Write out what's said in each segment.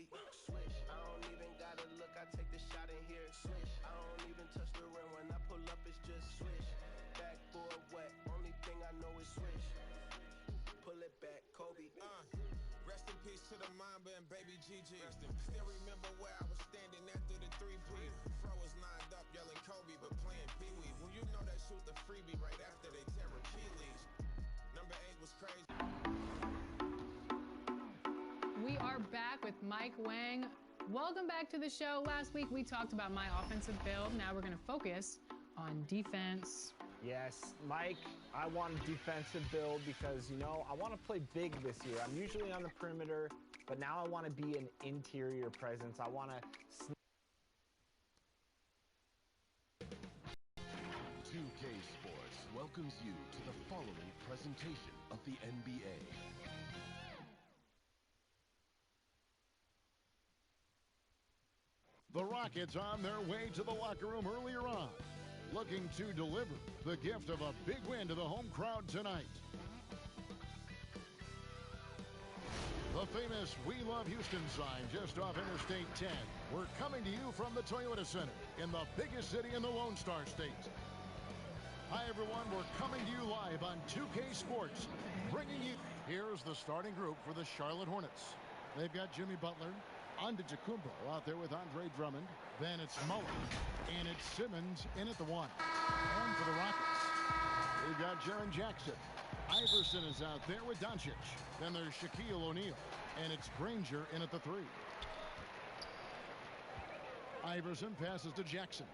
Kobe. Swish, I don't even gotta look, I take the shot in here. Swish, I don't even touch the rim. When I pull up, it's just swish. Backboard wet, only thing I know is swish. Pull it back, Kobe. Rest in peace to the Mamba and baby GG. Still remember where I was standing after the 3-peat. Fro was lined up yelling Kobe, but playing Pee-wee. Well, you know they shoot the freebie right after they tear Achilles. Number 8 was crazy. We are back with Mike Wang. Welcome back to the show. Last week we talked about my offensive build. Now we're going to focus on defense. Yes, Mike, I want a defensive build because, you know, I want to play big this year. I'm usually on the perimeter, but now I want to be an interior presence. I want to... 2K Sports welcomes you to the following presentation of the NBA. The Rockets on their way to the locker room earlier on, looking to deliver the gift of a big win to the home crowd tonight. The famous We Love Houston sign just off Interstate 10. We're coming to you from the Toyota Center in the biggest city in the Lone Star State. Hi, everyone. We're coming to you live on 2K Sports, bringing you... Here's the starting group for the Charlotte Hornets. They've got Jimmy Butler, Antetokounmpo out there with Andre Drummond. Then it's Mullen, and it's Simmons in at the 1. And for the Rockets, we've got Jaren Jackson. Iverson is out there with Doncic. Then there's Shaquille O'Neal, and it's Granger in at the 3. Iverson passes to Jackson.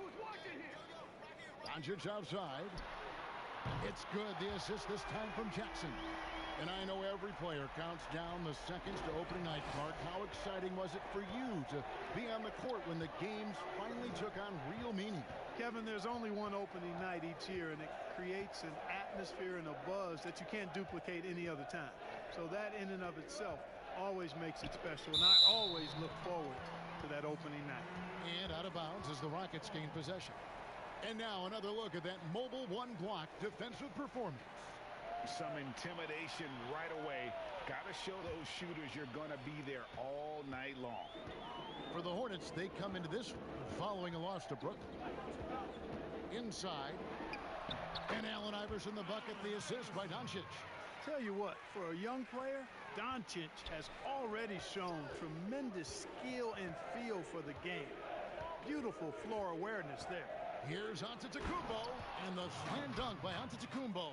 Who's watching here? Doncic outside. It's good. The assist this time from Jackson. And I know every player counts down the seconds to opening night, Clark. How exciting was it for you to be on the court when the games finally took on real meaning? Kevin, there's only one opening night each year, and it creates an atmosphere and a buzz that you can't duplicate any other time. So that in and of itself always makes it special, and I always look forward to that opening night. And out of bounds as the Rockets gain possession. And now another look at that mobile one-block defensive performance. Some intimidation right away. Got to show those shooters you're going to be there all night long. For the Hornets, they come into this one following a loss to Brooklyn. Inside. And Allen Iverson the bucket, the assist by Doncic. Tell you what, for a young player, Doncic has already shown tremendous skill and feel for the game. Beautiful floor awareness there. Here's Antetokounmpo, and the slam dunk by Antetokounmpo.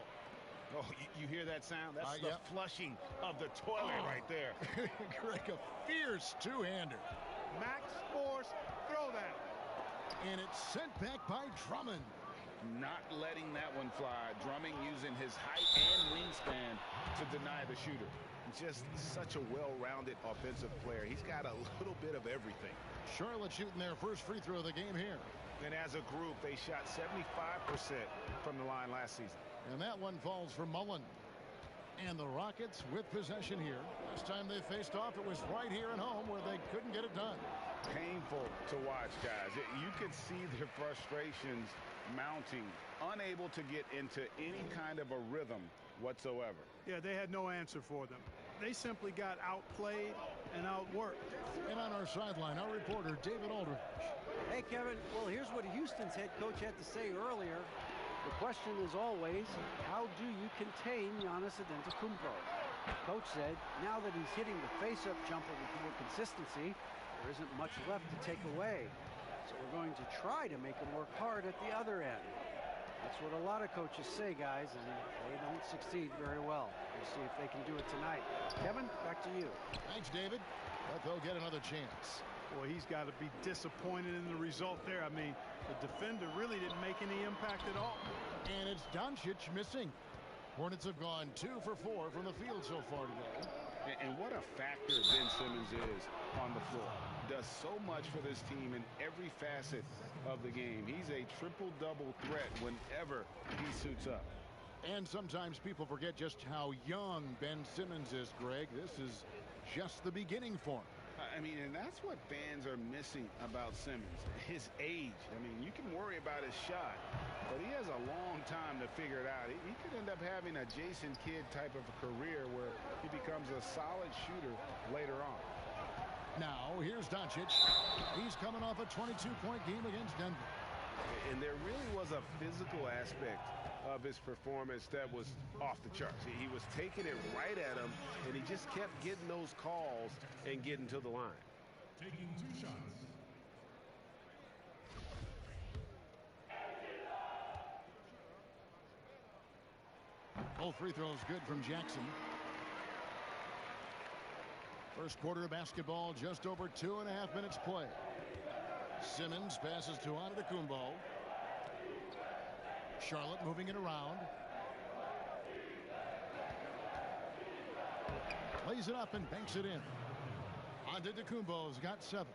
Oh, you hear that sound? That's the flushing of the toilet right there. Greg, a fierce two-hander. Max Force throwdown. And it's sent back by Drummond. Not letting that one fly. Drummond using his height and wingspan to deny the shooter. Just such a well-rounded offensive player. He's got a little bit of everything. Charlotte shooting their first free throw of the game here. And as a group, they shot 75% from the line last season. And that one falls for Mullen. And the Rockets with possession here. Last time they faced off, it was right here at home where they couldn't get it done. Painful to watch, guys. You can see their frustrations mounting, unable to get into any kind of a rhythm whatsoever. Yeah, they had no answer for them. They simply got outplayed and outworked. And on our sideline, our reporter, David Aldridge. Hey, Kevin. Well, here's what Houston's head coach had to say earlier. The question is always, how do you contain Giannis Antetokounmpo? The coach said, now that he's hitting the face-up jumper with more consistency, there isn't much left to take away. So we're going to try to make him work hard at the other end. That's what a lot of coaches say, guys, and they don't succeed very well. We'll see if they can do it tonight. Kevin, back to you. Thanks, David. But they'll get another chance. Boy, he's got to be disappointed in the result there. I mean, the defender really didn't make any impact at all. And it's Doncic missing. Hornets have gone 2 for 4 from the field so far today. And what a factor Ben Simmons is on the floor. Does so much for this team in every facet of the game. He's a triple-double threat whenever he suits up. And sometimes people forget just how young Ben Simmons is, Greg. This is just the beginning for him. I mean, and that's what fans are missing about Simmons, his age. I mean, you can worry about his shot, but he has a long time to figure it out. He could end up having a Jason Kidd type of a career where he becomes a solid shooter later on. Now, here's Doncic. He's coming off a 22-point game against Denver. And there really was a physical aspect of his performance that was off the charts. He was taking it right at him, and he just kept getting those calls and getting to the line. Taking 2 shots. Both free throws good from Jackson. First quarter of basketball, just over 2.5 minutes play. Simmons passes to Antetokounmpo. Charlotte moving it around. Lays it up and banks it in. Antetokounmpo's got 7.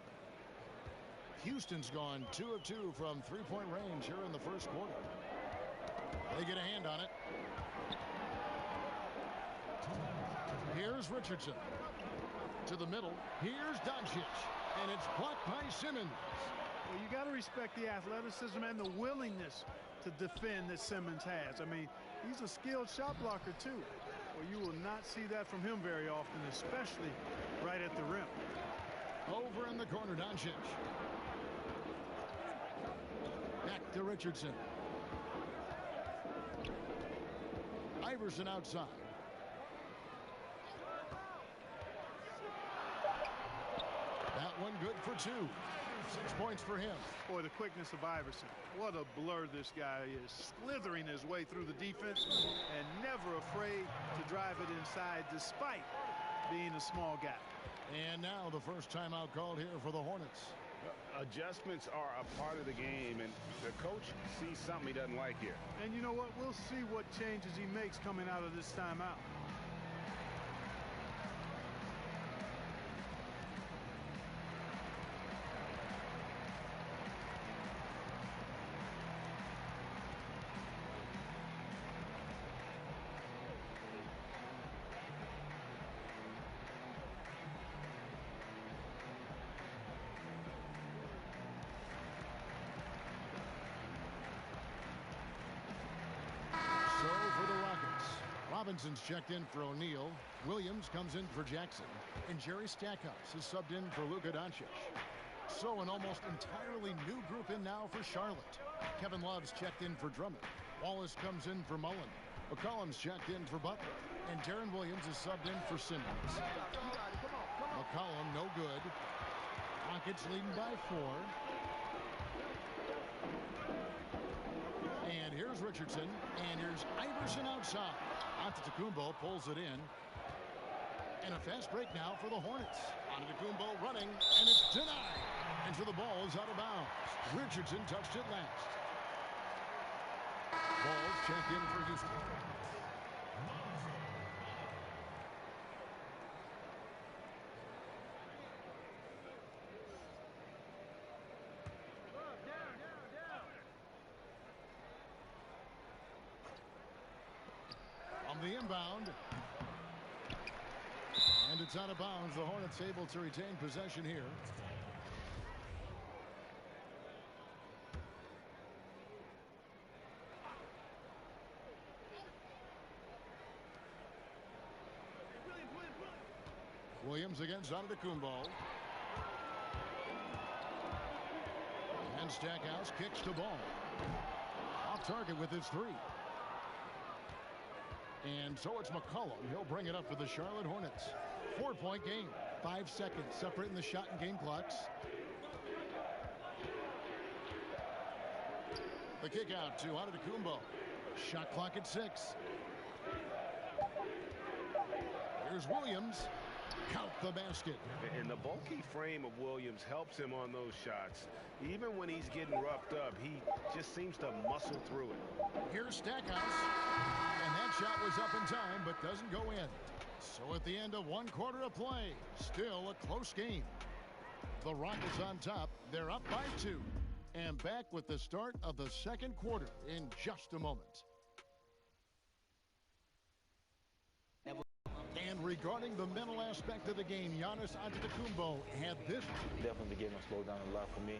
Houston's gone 2 of 2 from three-point range here in the first quarter. They get a hand on it. Here's Richardson. To the middle. Here's Doncic. And it's blocked by Simmons. Well, you got to respect the athleticism and the willingness to defend that Simmons has. I mean, he's a skilled shot blocker, too. Well, you will not see that from him very often, especially right at the rim. Over in the corner, Doncic. Back to Richardson. Iverson outside. That one good for 2. 6 points for him. Boy, the quickness of Iverson. What a blur this guy is. Slithering his way through the defense and never afraid to drive it inside despite being a small guy. And now the first timeout called here for the Hornets. Adjustments are a part of the game, and the coach sees something he doesn't like here. And you know what? We'll see what changes he makes coming out of this timeout. Robinson's checked in for O'Neal. Williams comes in for Jackson. And Jerry Stackhouse is subbed in for Luka Doncic. So an almost entirely new group in now for Charlotte. Kevin Love's checked in for Drummond. Wallace comes in for Mullen. McCollum's checked in for Butler. And Darren Williams is subbed in for Simmons. McCollum no good. Rockets leading by 4. And here's Richardson. And here's Iverson outside. Antetokounmpo pulls it in. And a fast break now for the Hornets. Antetokounmpo running, and it's denied. And so the ball is out of bounds. Richardson touched it last. Ball's checked in for Houston. On the inbound. And it's out of bounds. The Hornets able to retain possession here. Williams against Antetokounmpo. And Stackhouse kicks the ball. Off target with his 3. And so it's McCollum. He'll bring it up for the Charlotte Hornets. 4-point game. 5 seconds separating the shot and game clocks. The kick out to Antetokounmpo. Shot clock at 6. Here's Williams. Count the basket. And the bulky frame of Williams helps him on those shots. Even when he's getting roughed up, he just seems to muscle through it. Here's Stackhouse. And that shot was up in time, but doesn't go in. So at the end of 1 quarter of play, still a close game. The Rockets on top. They're up by 2. And back with the start of the second quarter in just a moment. And regarding the mental aspect of the game, Giannis Antetokounmpo had this. Definitely the game has slowed down a lot for me.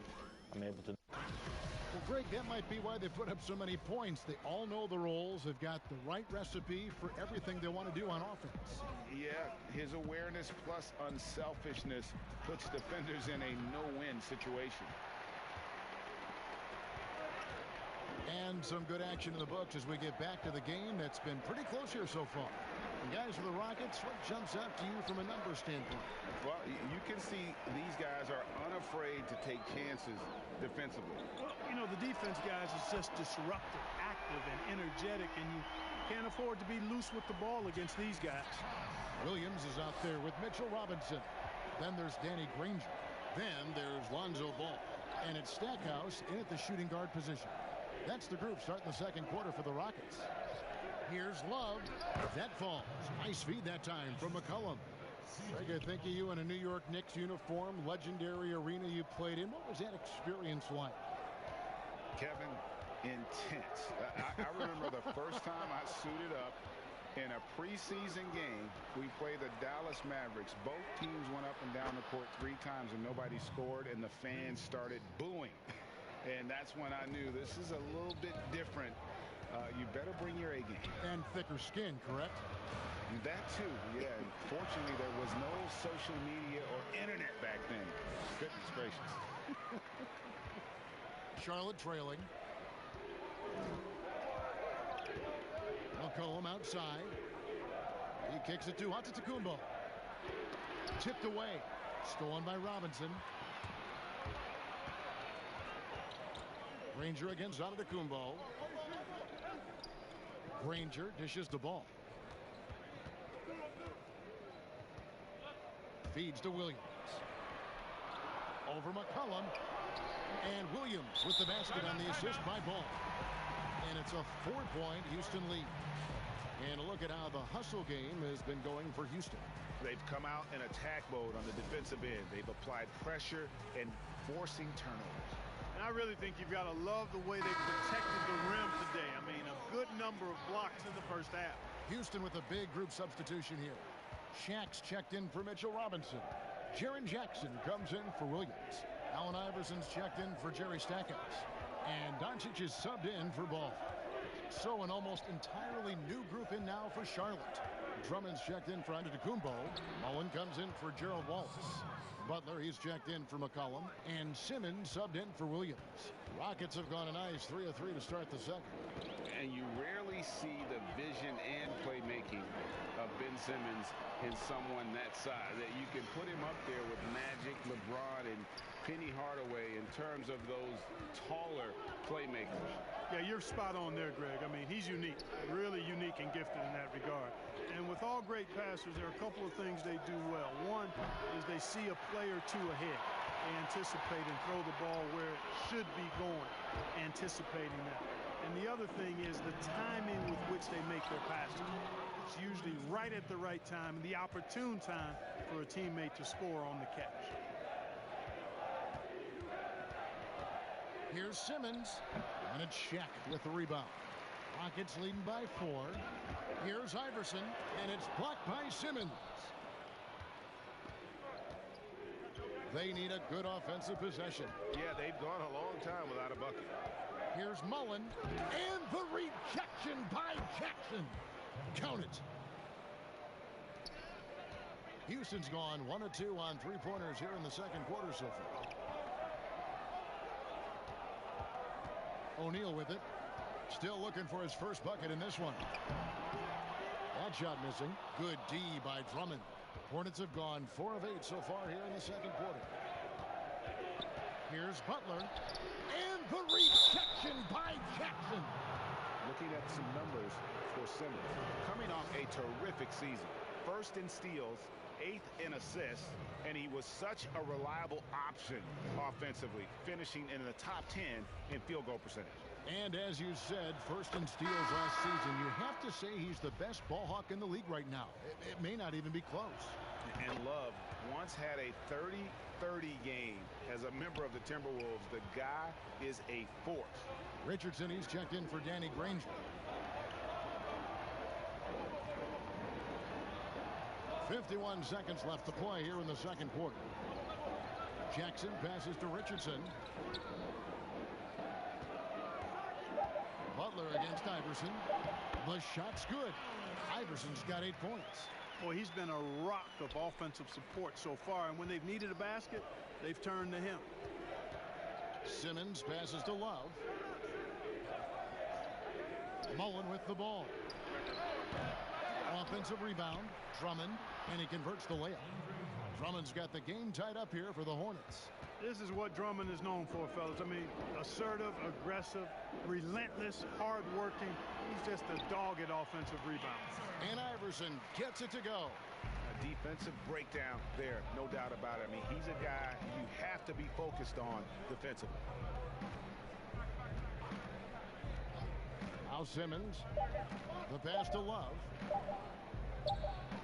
I'm able to. Well, Greg, that might be why they put up so many points. They all know the roles. They've got the right recipe for everything they want to do on offense. Yeah, his awareness plus unselfishness puts defenders in a no-win situation. And some good action in the books as we get back to the game that's been pretty close here so far. And guys, for the Rockets, what jumps out to you from a numbers standpoint? Well, you can see these guys are unafraid to take chances defensively. Well, you know, the defense, guys, is just disruptive, active, and energetic, and you can't afford to be loose with the ball against these guys. Williams is out there with Mitchell Robinson. Then there's Danny Granger. Then there's Lonzo Ball. And it's Stackhouse in at the shooting guard position. That's the group starting the second quarter for the Rockets. Here's Love. That falls. Nice feed that time from McCollum. Greg, I think of you in a New York Knicks uniform, legendary arena you played in. What was that experience like? Kevin, intense. I remember the first time I suited up in a preseason game. We played the Dallas Mavericks. Both teams went up and down the court 3 times and nobody scored, and the fans started booing. And that's when I knew this is a little bit different. You better bring your A game. And thicker skin, correct? That too, yeah. Fortunately, there was no social media or internet back then. Goodness gracious. Charlotte trailing. McCollum outside. He kicks it to Antetokounmpo. Tipped away. Stolen by Robinson. Granger against Antetokounmpo. Granger dishes the ball. Feeds to Williams. Over McCollum. And Williams with the basket on the assist by Ball. And it's a 4-point Houston lead. And look at how the hustle game has been going for Houston. They've come out in attack mode on the defensive end. They've applied pressure and forcing turnovers. And I really think you've got to love the way they protected the rim today. I mean, a good number of blocks in the first half. Houston with a big group substitution here. Shack's checked in for Mitchell Robinson. Jaren Jackson comes in for Williams. Allen Iverson's checked in for Jerry Stackhouse. And Doncic is subbed in for Ball. So an almost entirely new group in now for Charlotte. Drummond's checked in for Antetokounmpo. Mullen comes in for Gerald Wallace. Butler, he's checked in for McCollum. And Simmons subbed in for Williams. Rockets have gone a nice 3 of 3 to start the second. And you rarely see the vision and playmaking of Ben Simmons in someone that size. That you can put him up there with Magic, LeBron, and Penny Hardaway in terms of those taller playmakers. Yeah, you're spot on there, Greg. I mean, he's unique, really unique and gifted in that regard. And with all great passers, there are a couple of things they do well. One is they see a play or two ahead. They anticipate and throw the ball where it should be going, anticipating that. And the other thing is the timing with which they make their passes. It's usually right at the right time, the opportune time for a teammate to score on the catch. Here's Simmons, and it's Shaq with the rebound. Rockets leading by 4. Here's Iverson, and it's blocked by Simmons. They need a good offensive possession. Yeah, they've gone a long time without a bucket. Here's Mullen, and the rejection by Jackson. Count it. Houston's gone 1 of 2 on 3-pointers here in the second quarter so far. O'Neal with it. Still looking for his first bucket in this one. That shot missing. Good D by Drummond. Hornets have gone 4 of 8 so far here in the second quarter. Here's Butler. And the rejection by Jackson. Looking at some numbers for Simmons. Coming off a terrific season. First in steals, 8th in assists, and he was such a reliable option offensively, finishing in the top 10 in field goal percentage. And as you said, first in steals last season. You have to say he's the best ball hawk in the league right now. It may not even be close. And Love once had a 30-30 game as a member of the Timberwolves. The guy is a force. Richardson, he's checked in for Danny Granger. 51 seconds left to play here in the second quarter. Jackson passes to Richardson. against Iverson. The shot's good. Iverson's got 8 points. Boy, he's been a rock of offensive support so far, and when they've needed a basket, they've turned to him. Simmons passes to Love. Mullen with the ball. Offensive rebound. Drummond, and he converts the layup. Drummond's got the game tied up here for the Hornets. This is what Drummond is known for, fellas. I mean, assertive, aggressive, relentless, hard-working. He's just a dog at offensive rebounds. And Iverson gets it to go. A defensive breakdown there, no doubt about it. I mean, he's a guy you have to be focused on defensively. Now Simmons. The pass to Love.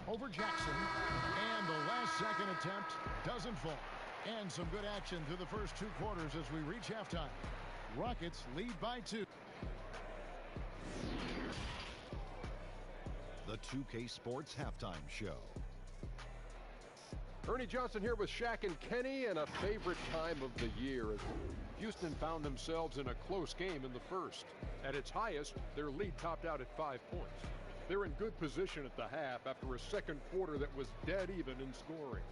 Over Jackson. And the last second attempt doesn't fall. And some good action through the first 2 quarters as we reach halftime. Rockets lead by 2. The 2K Sports Halftime Show. Ernie Johnson here with Shaq and Kenny, and a favorite time of the year as Houston found themselves in a close game in the first. At its highest, their lead topped out at 5 points. They're in good position at the half after a second quarter that was dead even in scoring.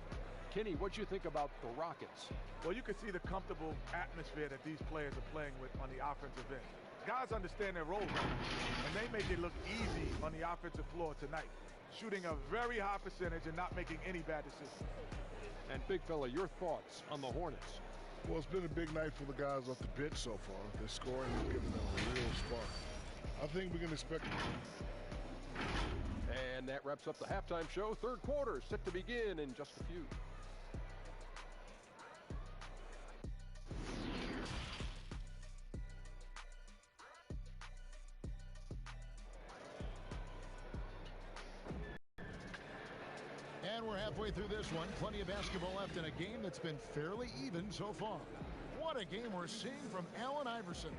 Kenny, what do you think about the Rockets? Well, you can see the comfortable atmosphere that these players are playing with on the offensive end. Guys understand their roles, and they make it look easy on the offensive floor tonight, shooting a very high percentage and not making any bad decisions. And Big Fella, your thoughts on the Hornets? Well, it's been a big night for the guys off the bench so far. Their scoring has given them a real spark. I think we can expect. And that wraps up the halftime show. Third quarter set to begin in just a few. And we're halfway through this one. Plenty of basketball left in a game that's been fairly even so far. What a game we're seeing from Allen Iverson.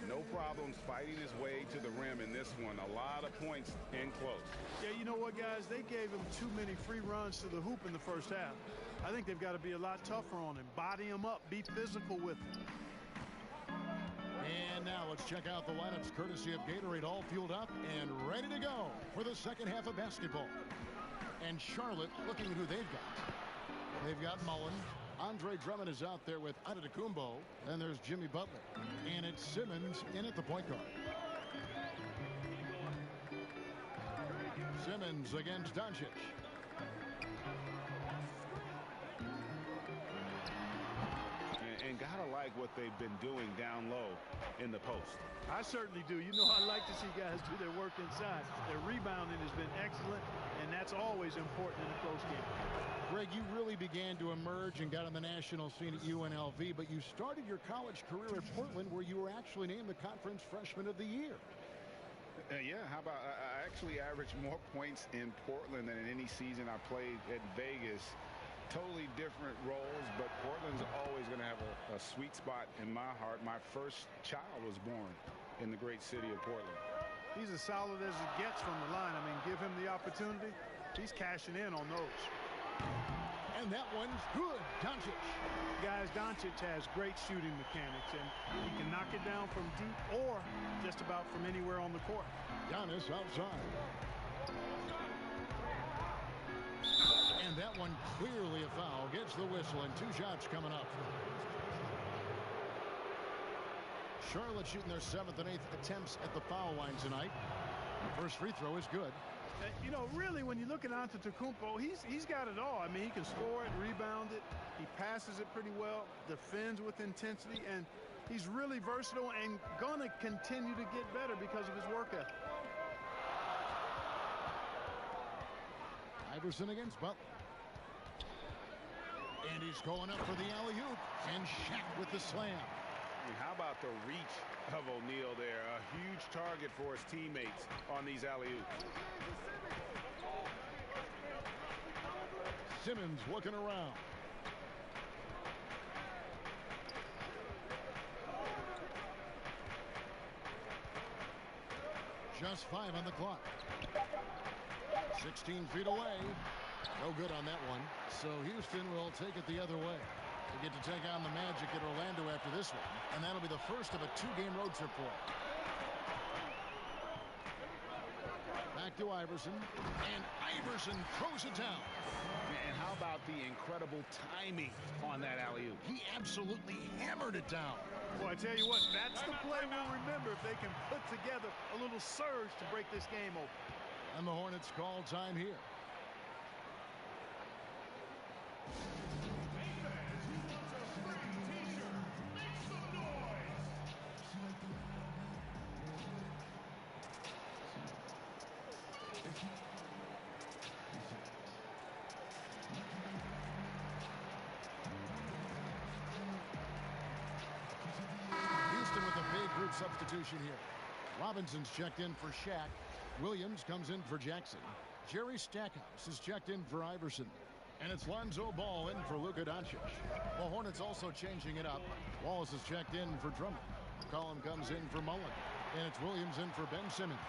No problems fighting his way to the rim in this one. A lot of points in close. Yeah, you know what, guys? They gave him too many free runs to the hoop in the first half. I think they've got to be a lot tougher on him. Body him up. Be physical with him. And now let's check out the lineups courtesy of Gatorade, all fueled up and ready to go for the second half of basketball. And Charlotte looking at who they've got. They've got Mullen. Andre Drummond is out there with Antetokounmpo. Then there's Jimmy Butler. And it's Simmons in at the point guard. Simmons against Doncic. And gotta like what they've been doing down low in the post. I certainly do. You know, I like to see guys do their work inside. Their rebounding has been excellent, and that's always important in a close game. Greg, you really began to emerge and got on the national scene at UNLV, but you started your college career at Portland, where you were actually named the Conference Freshman of the Year. Yeah, how about I actually averaged more points in Portland than in any season I played at Vegas. Totally different roles, but Portland's always going to have a sweet spot in my heart. My first child was born in the great city of Portland. He's as solid as it gets from the line. I mean, give him the opportunity. He's cashing in on those. And that one's good. Doncic. Guys, Doncic has great shooting mechanics, and he can knock it down from deep or just about from anywhere on the court. Giannis outside. And that one clearly a foul. Gets the whistle, and 2 shots coming up. Charlotte shooting their 7th and 8th attempts at the foul line tonight. The first free throw is good. You know, really, when you look at Antetokounmpo, he's got it all. I mean, he can score it, rebound it. He passes it pretty well, defends with intensity, and he's really versatile and going to continue to get better because of his work ethic. Iverson against Butler. And he's going up for the alley-oop. And Shaq with the slam. I mean, how about the reach of O'Neal there? A huge target for his teammates on these alley-oops. Simmons looking around. Just 5 on the clock. 16 feet away. No good on that one. So Houston will take it the other way. They get to take on the Magic at Orlando after this one. And that'll be the first of a 2-game road trip for them. Back to Iverson, and Iverson throws it down. And how about the incredible timing on that alley-oop? He absolutely hammered it down. Boy, I tell you what, that's the play we'll remember if they can put together a little surge to break this game open. And the Hornets call time here. Substitution here. Robinson's checked in for Shaq. Williams comes in for Jackson. Jerry Stackhouse is checked in for Iverson. And it's Lonzo Ball in for Luka Doncic. The Hornets also changing it up. Wallace is checked in for Drummond. McCollum comes in for Mullen. And it's Williams in for Ben Simmons.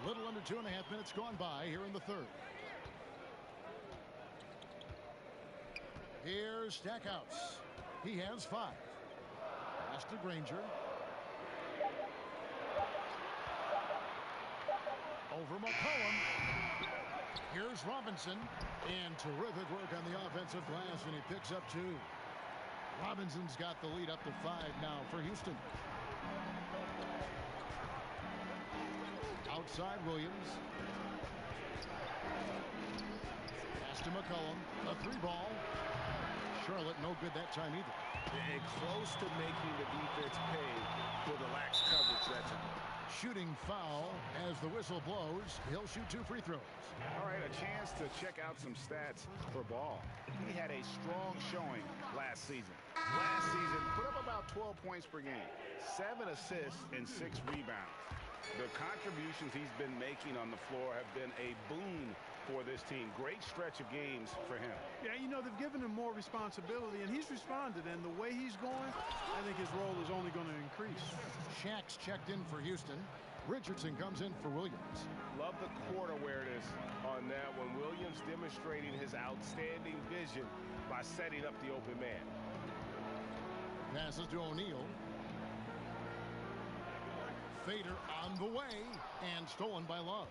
A little under 2.5 minutes gone by here in the third. Here's Stackhouse. He has 5. Pass to Granger. Over McCollum. Here's Robinson. And terrific work on the offensive glass, and he picks up 2. Robinson's got the lead up to 5 now for Houston. Outside Williams. Pass to McCollum. A 3-ball. Charlotte no good that time either. And close to making the defense pay for the lax coverage that time. Shooting foul as the whistle blows. He'll shoot 2 free throws. All right, a chance to check out some stats for Ball. He had a strong showing last season. Last season, put up about 12 points per game, 7 assists, and 6 rebounds. The contributions he's been making on the floor have been a boon for this team. Great stretch of games for him. Yeah, you know, they've given him more responsibility, and he's responded. And the way he's going, I think his role is only going to increase. Shaq's checked in for Houston. Richardson comes in for Williams. Love the court awareness on that one. Williams demonstrating his outstanding vision by setting up the open man. Passes to O'Neal. Fader on the way and stolen by Love.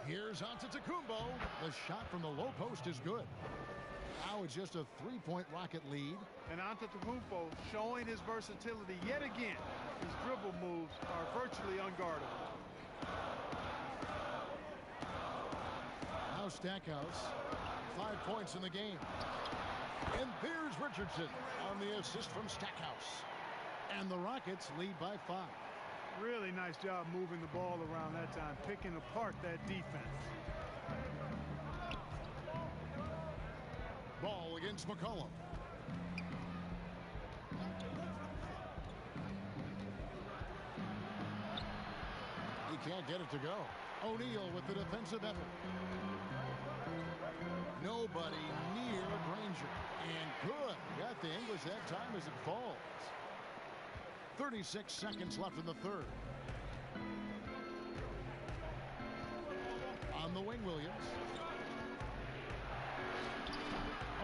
Here's Antetokounmpo. The shot from the low post is good. Now it's just a 3-point Rocket lead. And Antetokounmpo showing his versatility yet again. His dribble moves are virtually unguardable. Now Stackhouse. 5 points in the game. And there's Richardson on the assist from Stackhouse. And the Rockets lead by 5. Really nice job moving the ball around that time, picking apart that defense. Ball against McCollum. He can't get it to go. O'Neal with the defensive effort. Nobody near Granger. And good. Got the English that time as it falls. 36 seconds left in the third. On the wing, Williams.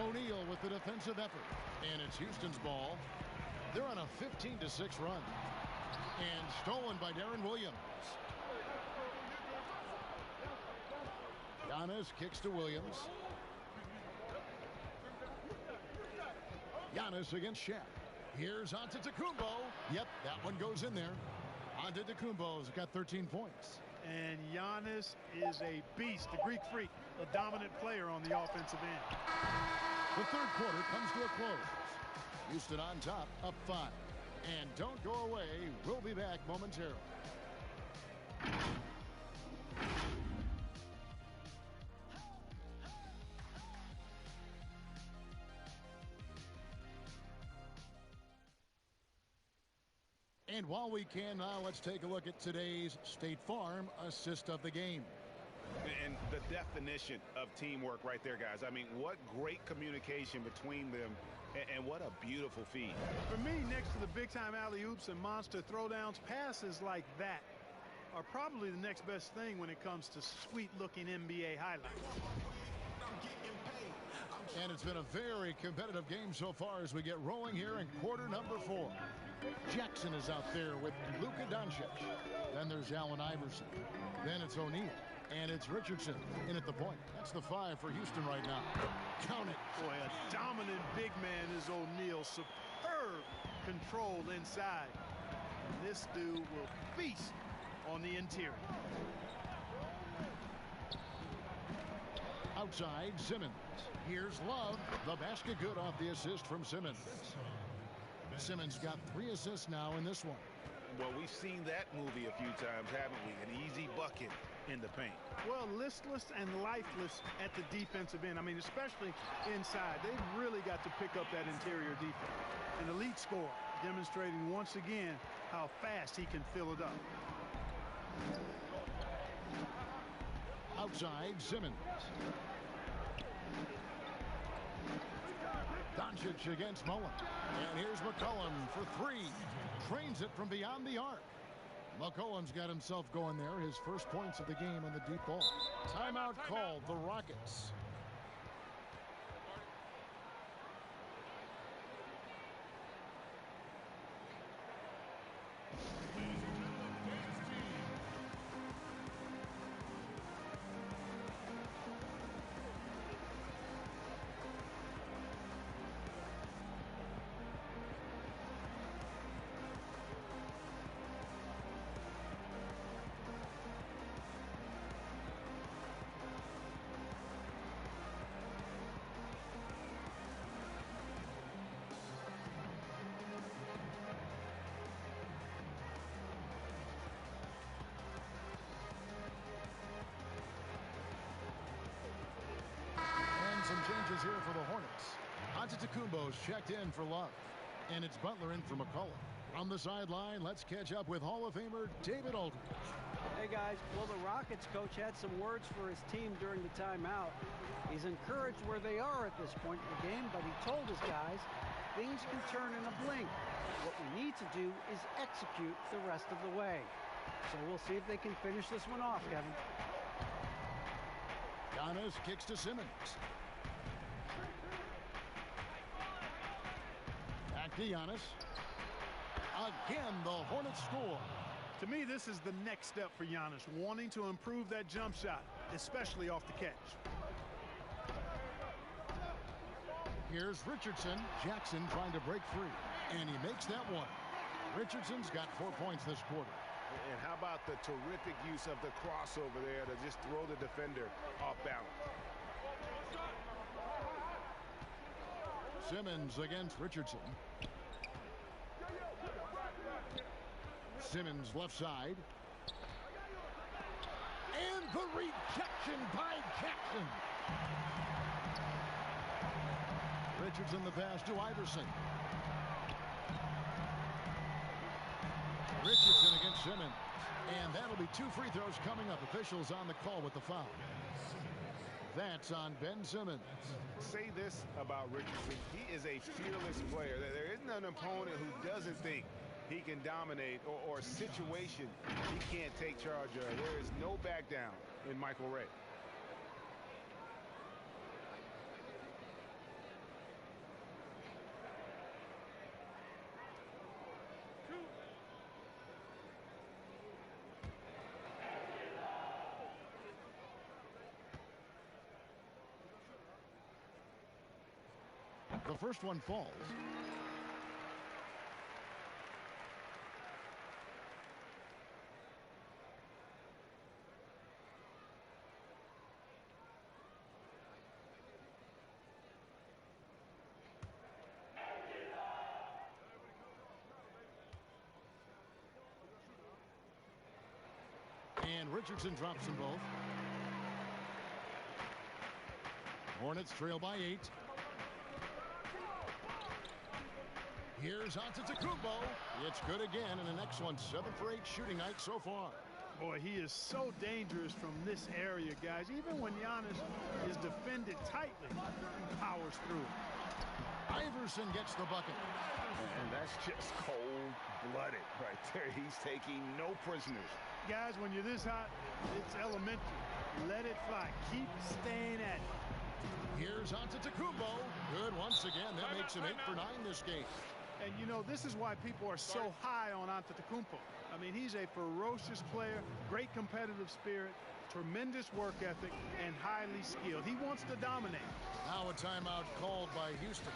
O'Neal with the defensive effort. And it's Houston's ball. They're on a 15-6 run. And stolen by Darren Williams. Giannis kicks to Williams. Giannis against Shaq. Here's Antetokounmpo. Yep, that one goes in there. Antetokounmpo's got 13 points. And Giannis is a beast, the Greek freak, a dominant player on the offensive end. The third quarter comes to a close. Houston on top, up 5. And don't go away. We'll be back momentarily. And while we can now, let's take a look at today's State Farm assist of the game. And the definition of teamwork right there, guys. I mean, what great communication between them, and what a beautiful feed. For me, next to the big-time alley-oops and monster throwdowns, passes like that are probably the next best thing when it comes to sweet-looking NBA highlights. And it's been a very competitive game so far as we get rolling here in quarter number 4. Jackson is out there with Luka Doncic. Then there's Allen Iverson. Then it's O'Neal. And it's Richardson in at the point. That's the 5 for Houston right now. Count it. Boy, a dominant big man is O'Neal. Superb control inside. And this dude will feast on the interior. Outside, Simmons. Here's Love. The basket good off the assist from Simmons. Simmons got 3 assists now in this one. Well, we've seen that movie a few times, haven't we? An easy bucket in the paint. Well, listless and lifeless at the defensive end. I mean, especially inside. They've really got to pick up that interior defense. An elite scorer, demonstrating once again how fast he can fill it up. Outside, Simmons. Doncic against Mullen. And here's McCollum for 3. Trains it from beyond the arc. McCollum's got himself going there. His first points of the game on the deep ball. Timeout called, the Rockets. Some changes here for the Hornets. Antetokounmpo's checked in for Love. And it's Butler in for McCollum. From the sideline, let's catch up with Hall of Famer David Aldridge. Hey guys, well, the Rockets coach had some words for his team during the timeout. He's encouraged where they are at this point in the game, but he told his guys things can turn in a blink. What we need to do is execute the rest of the way. So we'll see if they can finish this one off, Kevin. Giannis kicks to Simmons. Back to Giannis. Again, the Hornets score. To me, this is the next step for Giannis, wanting to improve that jump shot, especially off the catch. Here's Richardson. Jackson trying to break free. And he makes that one. Richardson's got 4 points this quarter. And how about the terrific use of the crossover there to just throw the defender off balance. Simmons against Richardson. Simmons left side. And the rejection by Jackson. Richardson the pass to Iverson. Richardson against Simmons. And that'll be 2 free throws coming up. Officials on the call with the foul. That's on Ben Simmons. Say this about Richardson. He is a fearless player. There isn't an opponent who doesn't think he can dominate or a situation he can't take charge of. There is no back down in Michael Ray. The first one falls. And Richardson drops them both. Hornets trail by 8. Here's Antetokounmpo. It's good again, and an excellent 7 for 8 shooting night so far. Boy, he is so dangerous from this area, guys. Even when Giannis is defended tightly, he powers through. Iverson gets the bucket. And that's just cold-blooded right there. He's taking no prisoners. Guys, when you're this hot, it's elementary. Let it fly. Keep staying at it. Here's Antetokounmpo. Good once again. That makes it 8 for 9 this game. And, you know, this is why people are so high on Antetokounmpo. I mean, he's a ferocious player, great competitive spirit, tremendous work ethic, and highly skilled. He wants to dominate. Now a timeout called by Houston.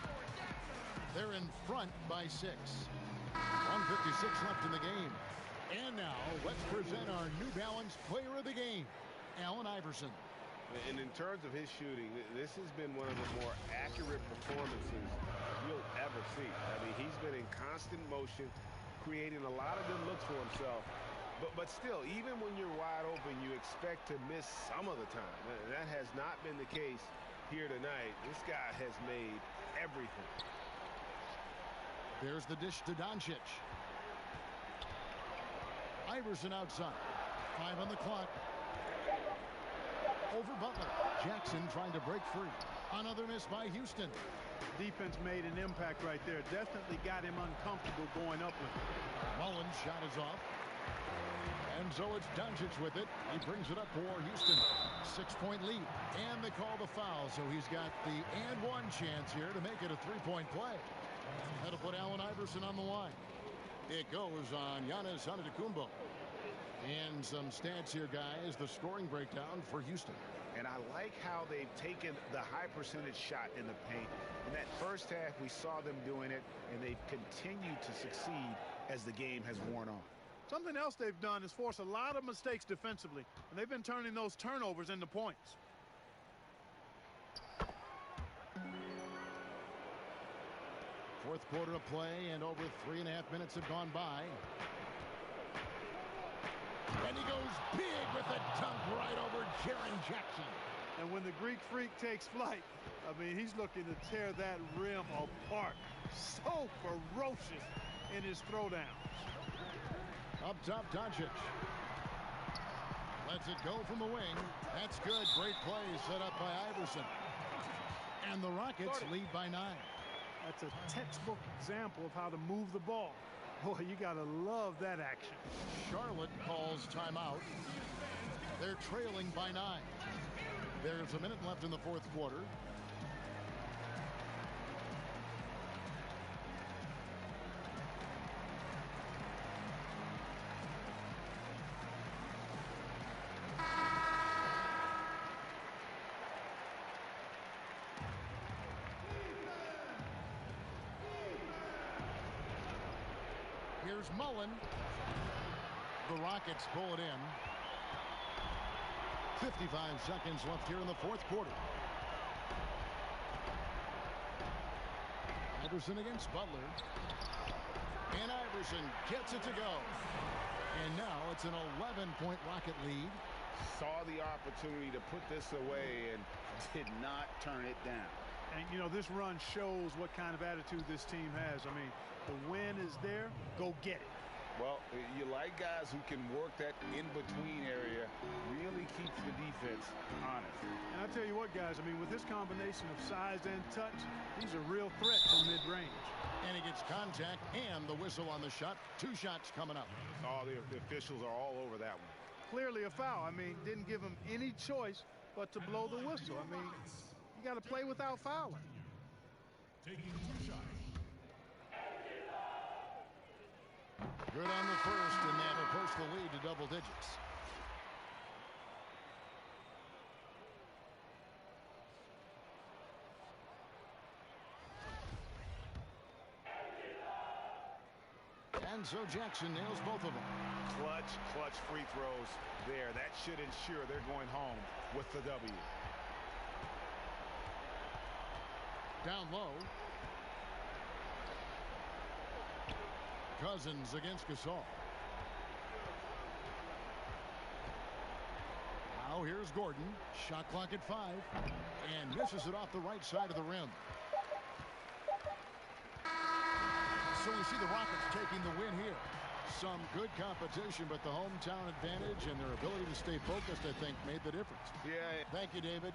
They're in front by 6. 1:56 left in the game. And now let's present our New Balance Player of the Game, Allen Iverson. And in terms of his shooting, this has been one of the more accurate performances you'll ever see. I mean, he's been in constant motion, creating a lot of good looks for himself. But still, even when you're wide open, you expect to miss some of the time. That has not been the case here tonight. This guy has made everything. There's the dish to Doncic. Iverson outside. 5 on the clock. Over Butler. Jackson trying to break free. Another miss by Houston. Defense made an impact right there. Definitely got him uncomfortable going up with it. Mullen's shot is off. And so it's Doncic with it. He brings it up for Houston. 6-point lead. And they call the foul, so he's got the and one chance here to make it a 3-point play. That'll put Allen Iverson on the line. It goes on Giannis Antetokounmpo. And some stats here, guys. The scoring breakdown for Houston. And I like how they've taken the high percentage shot in the paint. In that first half, we saw them doing it, and they've continued to succeed as the game has worn on. Something else they've done is force a lot of mistakes defensively, and they've been turning those turnovers into points. Fourth quarter of play, and over 3.5 minutes have gone by. And he goes big with a dunk right over Jaren Jackson. And when the Greek Freak takes flight, I mean, he's looking to tear that rim apart. So ferocious in his throwdowns. Up top, Doncic. Lets it go from the wing. That's good. Great play set up by Iverson. And the Rockets lead by 9. That's a textbook example of how to move the ball. Boy, you got to love that action. Charlotte calls timeout. They're trailing by 9. There's a minute left in the fourth quarter. Here's Mullen. The Rockets pull it in. 55 seconds left here in the fourth quarter. Iverson against Butler. And Iverson gets it to go. And now it's an 11-point Rocket lead. Saw the opportunity to put this away and did not turn it down. And, you know, this run shows what kind of attitude this team has. I mean, the win is there. Go get it. Well, you like guys who can work that in-between area, really keeps the defense honest. And I tell you what, guys, I mean, with this combination of size and touch, he's a real threat from mid-range. And he gets contact and the whistle on the shot. 2 shots coming up. Oh, the officials are all over that one. Clearly a foul. I mean, didn't give him any choice but to blow the whistle. I mean, you got to play without fouling. Taking 2 shots. Good on the first, and that'll push the lead to double digits. And so Jackson nails both of them. Clutch free throws there. That should ensure they're going home with the W. Down low. Cousins against Gasol. Now here's Gordon. Shot clock at 5. And misses it off the right side of the rim. So we see the Rockets taking the win here. Some good competition, but the hometown advantage and their ability to stay focused, I think, made the difference. Yeah. Thank you, David.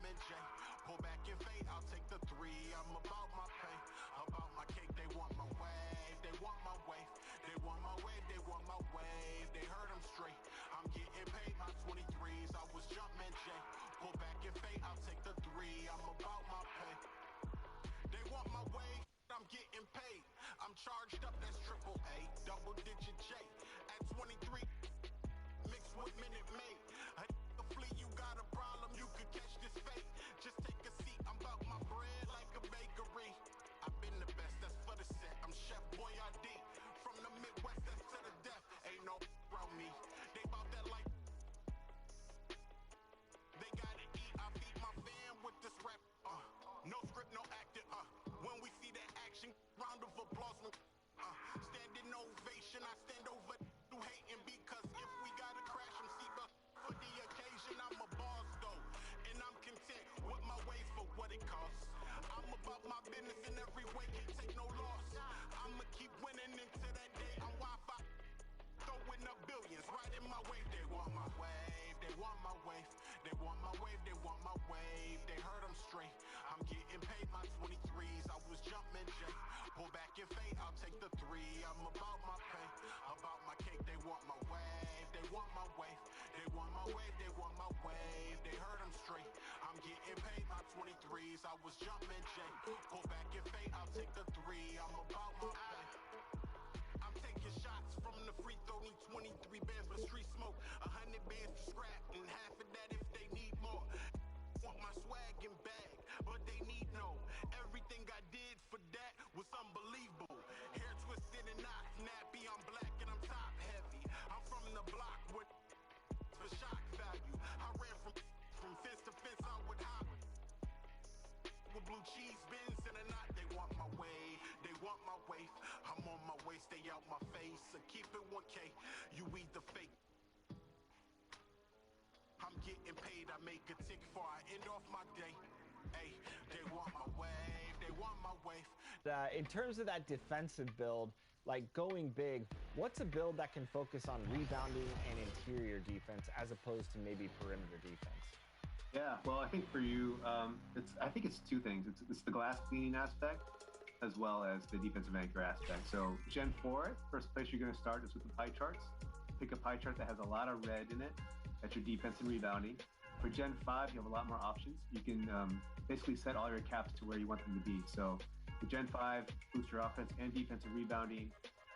Jumpman Jay. Pull back and fade, I'll take the three. I'm about my pay, about my cake. They want my wave, they want my wave. They want my wave, they want my wave. They heard them straight. I'm getting paid my 23s. I was Jumpman Jay. Pull back and fade, I'll take the three. I'm about my pay. They want my wave, I'm getting paid. I'm charged up, that's triple A, double digit J. At 23, mixed with Minute Maid. A flea, you got a problem, you could catch this fate. Just take a seat, I'm about my bread like a bakery. I've been the best, that's for the set. I'm Chef Boyardee. From the Midwest, that's to the death. Ain't no around me. They bout that like. They gotta eat, I feed my fam with this rap. No script, no acting. When we see that action, round of applause. Standing ovation, I stand over through hating because if we gotta crash them, see, but for the occasion, I'm a boss though, and I'm content with my ways for what it costs. I'm about my business in every way, can't take no loss. I'ma keep winning into that day. I'm Wi-Fi, throwing up billions right in my way. They want my wave, they want my wave, they want my wave, they want my wave. They heard them straight. I'm getting paid my 23s. I was Jumpman Jay. Pull back and fade, I'll take the three. I'm about my pay, about my cake. They want my wave, they want my wave, they want my wave, they want my wave. They heard them straight. I'm getting paid my 23s. I was Jumpman Jay. Pull back and fade, I'll take the three. I'm about my pay. I'm taking shots from the free throw. Need 23 bands for street smoke, 100 bands to scrap, and half of that if they need more. Want my swag and bag, but they need no. Everything I did for that was unbelievable. Hair twisted and not nappy. I'm black and I'm top heavy. I'm from the block with for shock value. I ran from fence to fence. I would hop with blue cheese bins and a knot. They want my way, they want my waif. I'm on my way, stay out my face. So keep it 1K. You either fake. I'm getting paid, I make a tick before I end off my day. Hey, they want my wave, they want my wave. In terms of that defensive build, like going big, what's a build that can focus on rebounding and interior defense as opposed to maybe perimeter defense? Yeah, well, I think for you, I think it's two things. It's the glass cleaning aspect as well as the defensive anchor aspect. So Gen 4, first place you're going to start is with the pie charts. Pick a pie chart that has a lot of red in it. That's your defense and rebounding. For Gen 5, you have a lot more options. You can basically set all your caps to where you want them to be. So for Gen 5, boost your offense and defensive rebounding,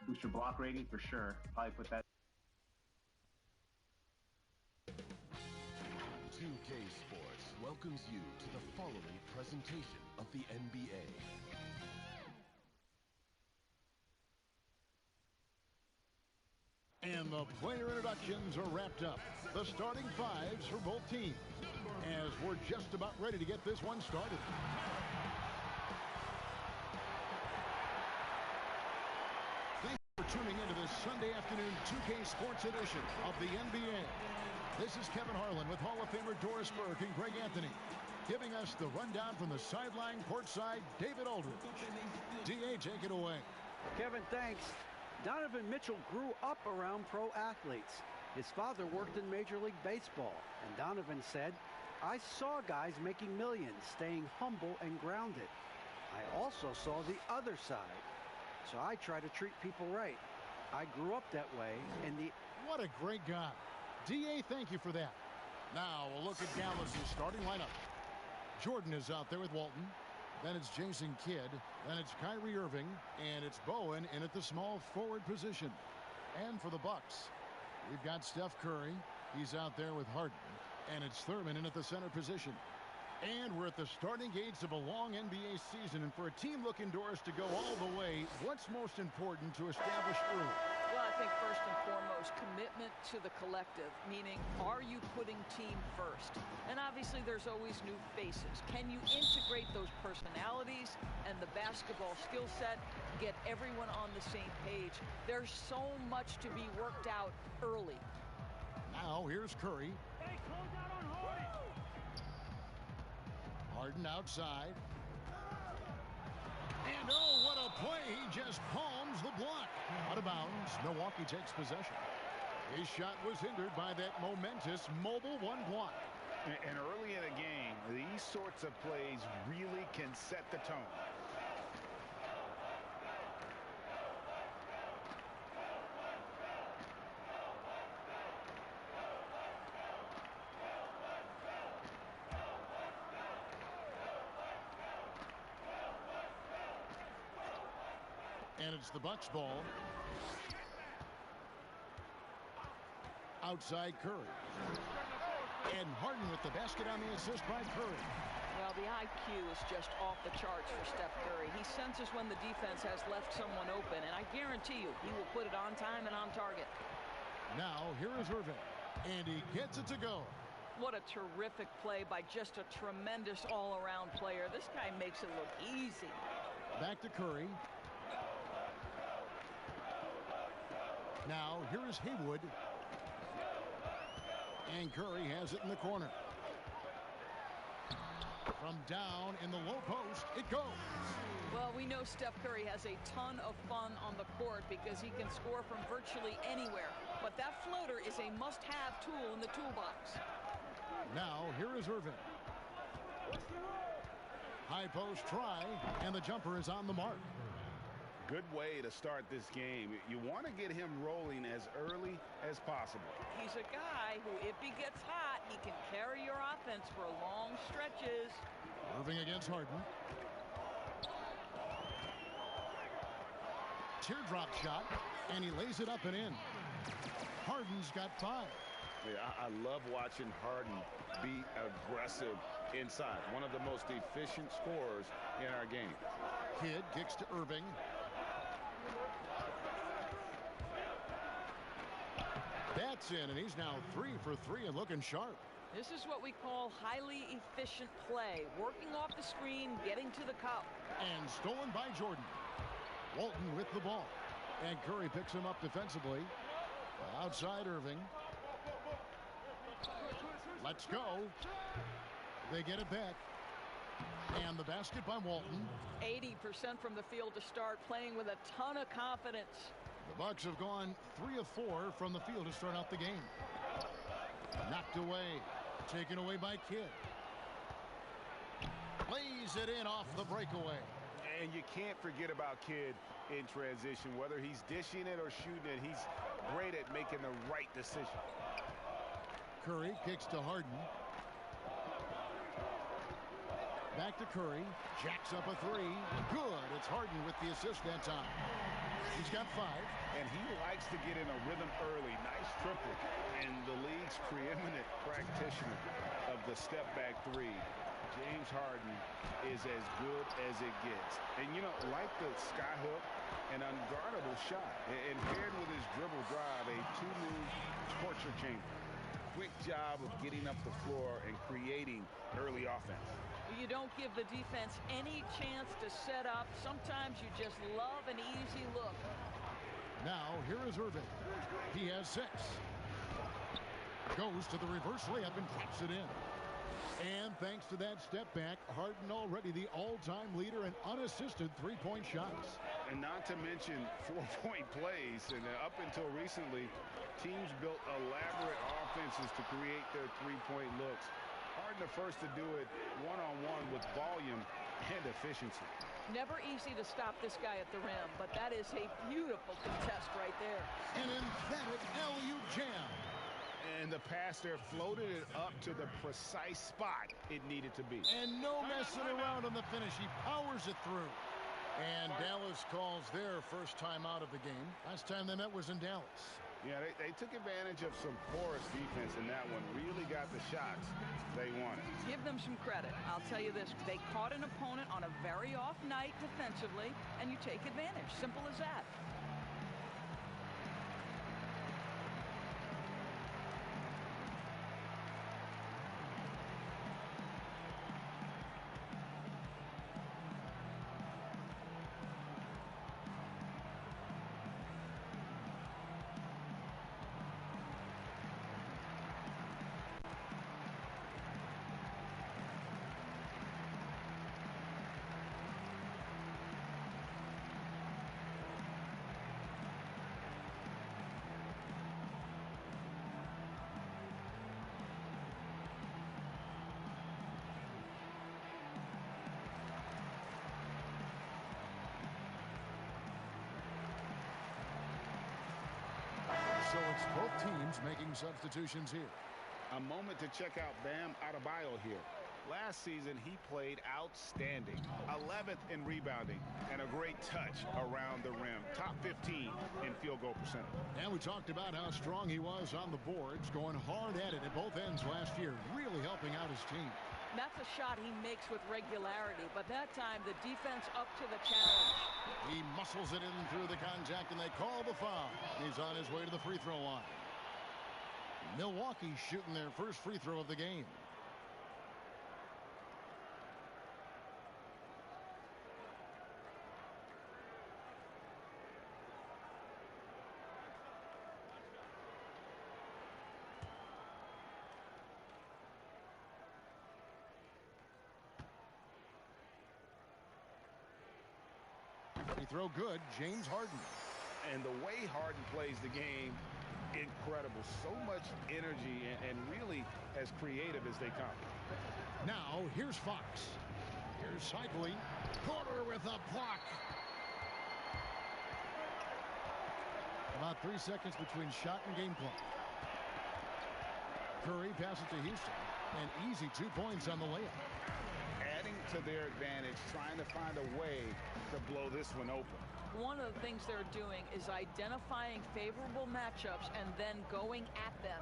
boost your block rating for sure. Probably put that. 2K Sports welcomes you to the following presentation of the NBA. And the player introductions are wrapped up. The starting fives for both teams, as we're just about ready to get this one started. Thank you for tuning into this Sunday afternoon 2K Sports edition of the NBA. This is Kevin Harlan with Hall of Famer Doris Burke and Greg Anthony, giving us the rundown from the sideline courtside, David Aldridge. DA, take it away. Kevin, thanks. Donovan Mitchell grew up around pro athletes. His father worked in Major League Baseball, and Donovan said, "I saw guys making millions, staying humble and grounded. I also saw the other side, so I try to treat people right. I grew up that way, and What a great guy. DA, thank you for that. Now we'll look at Dallas' starting lineup. Jordan is out there with Walton. Then it's Jason Kidd. Then it's Kyrie Irving. And it's Bowen in at the small forward position. And for the Bucks, we've got Steph Curry. He's out there with Harden. And it's Thurman in at the center position. And we're at the starting gates of a long NBA season. And for a team looking, Doris, to go all the way, what's most important to establish early? Well, I think first and foremost, commitment to the collective, meaning are you putting team first? And obviously there's always new faces. Can you integrate those personalities and the basketball skill set, get everyone on the same page? There's so much to be worked out early. Now here's Curry. Hey, close out on Harden. Harden outside. And oh, what a play. He just palms the block. Out of bounds. Milwaukee takes possession. His shot was hindered by that momentous mobile one block. And early in a game, these sorts of plays really can set the tone. And it's the Bucks ball. Outside Curry. And Harden with the basket on the assist by Curry. Well, the IQ is just off the charts for Steph Curry. He senses when the defense has left someone open, and I guarantee you he will put it on time and on target. Now, here is Irving, and he gets it to go. What a terrific play by just a tremendous all-around player. This guy makes it look easy. Back to Curry. Now, here is Haywood. And Curry has it in the corner. From down in the low post, it goes. Well, we know Steph Curry has a ton of fun on the court because he can score from virtually anywhere. But that floater is a must-have tool in the toolbox. Now, here is Irving. High post try, and the jumper is on the mark. Good way to start this game. You want to get him rolling as early as possible. He's a guy who, if he gets hot, he can carry your offense for long stretches. Irving against Harden. Teardrop shot, and he lays it up and in. Harden's got 5. Yeah, I love watching Harden be aggressive inside. One of the most efficient scorers in our game. Kidd kicks to Irving. That's in, and he's now 3 for 3 and looking sharp. This is what we call highly efficient play. Working off the screen, getting to the cup. And stolen by Jordan. Walton with the ball. And Curry picks him up defensively. Outside Irving. Let's go. They get it back. And the basket by Walton. 80% from the field to start, playing with a ton of confidence. The Bucks have gone 3 of 4 from the field to start out the game. Knocked away. Taken away by Kidd. Lays it in off the breakaway. And you can't forget about Kidd in transition. Whether he's dishing it or shooting it, he's great at making the right decision. Curry kicks to Harden. Back to Curry. Jacks up a 3. Good. It's Harden with the assist that time. He's got 5. And he likes to get in a rhythm early. Nice triple. And the league's preeminent practitioner of the step-back 3, James Harden, is as good as it gets. And, you know, like the skyhook, an unguardable shot. And paired with his dribble drive, a 2-move torture chamber. Quick job of getting up the floor and creating early offense. You don't give the defense any chance to set up. Sometimes you just love an easy look. Now, here is Irving. He has 6. Goes to the reverse layup and drops it in. And thanks to that step back, Harden already the all-time leader in unassisted three-point shots. And not to mention 4-point plays. And up until recently, teams built elaborate offenses to create their three-point looks. Harden the first to do it one-on-one with volume and efficiency. Never easy to stop this guy at the rim, but that is a beautiful contest right there. An emphatic LU jam. And the pass there floated it up to the precise spot it needed to be. And no messing around on the finish. He powers it through. And Dallas calls their first time out of the game. Last time they met was in Dallas. Yeah, they took advantage of some porous defense in that one. Really got the shots they wanted. Give them some credit. I'll tell you this. They caught an opponent on a very off night defensively, and you take advantage. Simple as that. it's both teams making substitutions here. A moment to check out Bam Adebayo here. Last season, he played outstanding. 11th in rebounding and a great touch around the rim. Top 15 in field goal percentage. And we talked about how strong he was on the boards, going hard at it at both ends last year, really helping out his team. That's a shot he makes with regularity, but that time the defense up to the challenge. He muscles it in through the contact, and they call the foul. He's on his way to the free throw line. Milwaukee shooting their first free throw of the game. Free throw good, James Harden. And the way Harden plays the game, incredible. So much energy and really as creative as they come. Now, here's Fox. Here's Cycling. Porter with a block. About 3 seconds between shot and game clock. Curry passes to Houston. An easy 2 points on the layup. Adding to their advantage, trying to find a way to blow this one open. One of the things they're doing is identifying favorable matchups and then going at them.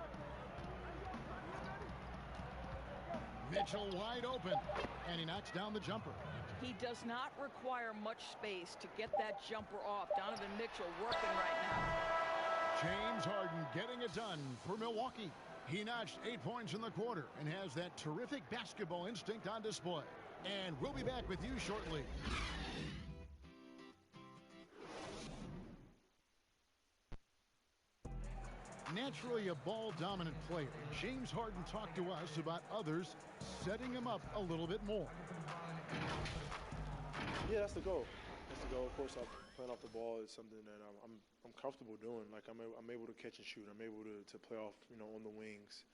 Mitchell wide open, and he knocks down the jumper. He does not require much space to get that jumper off. Donovan Mitchell working right now. James Harden getting it done for Milwaukee. He notched 8 points in the quarter and has that terrific basketball instinct on display. And we'll be back with you shortly. Naturally a ball-dominant player, James Harden talked to us about others setting him up a little bit more. Yeah, that's the goal. That's the goal. Of course, playing off the ball is something that I'm comfortable doing. Like I'm able to catch and shoot. I'm able to play off, on the wings.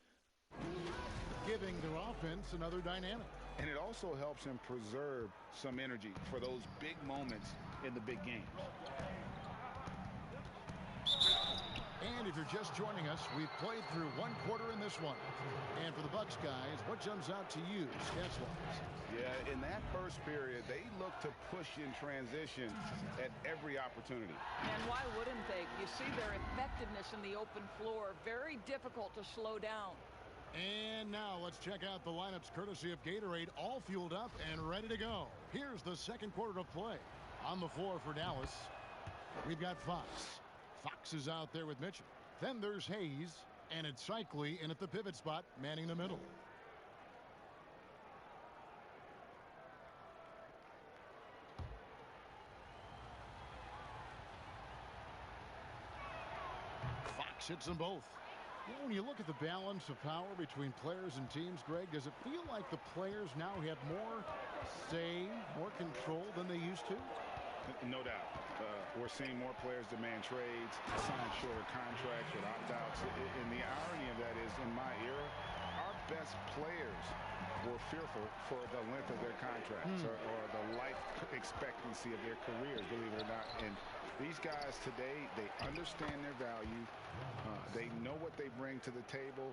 Giving their offense another dynamic. And it also helps him preserve some energy for those big moments in the big games. And if you're just joining us, we've played through 1 quarter in this one. And for the Bucks guys, what jumps out to you stats-wise? Yeah, in that first period, they look to push in transition at every opportunity. And why wouldn't they? You see their effectiveness in the open floor. Very difficult to slow down. And now let's check out the lineups courtesy of Gatorade, all fueled up and ready to go. Here's the second quarter of play. On the floor for Dallas, we've got Fox. Fox is out there with Mitchell. Then there's Hayes, and it's Cycli in at the pivot spot, manning the middle. Fox hits them both. When you look at the balance of power between players and teams, Greg, does it feel like the players now have more say, more control than they used to? No doubt. We're seeing more players demand trades, sign shorter contracts with opt-outs. And the irony of that is, in my era, our best players were fearful for the length of their contracts or the life expectancy of their careers, believe it or not. And these guys today, they understand their value. They know what they bring to the table,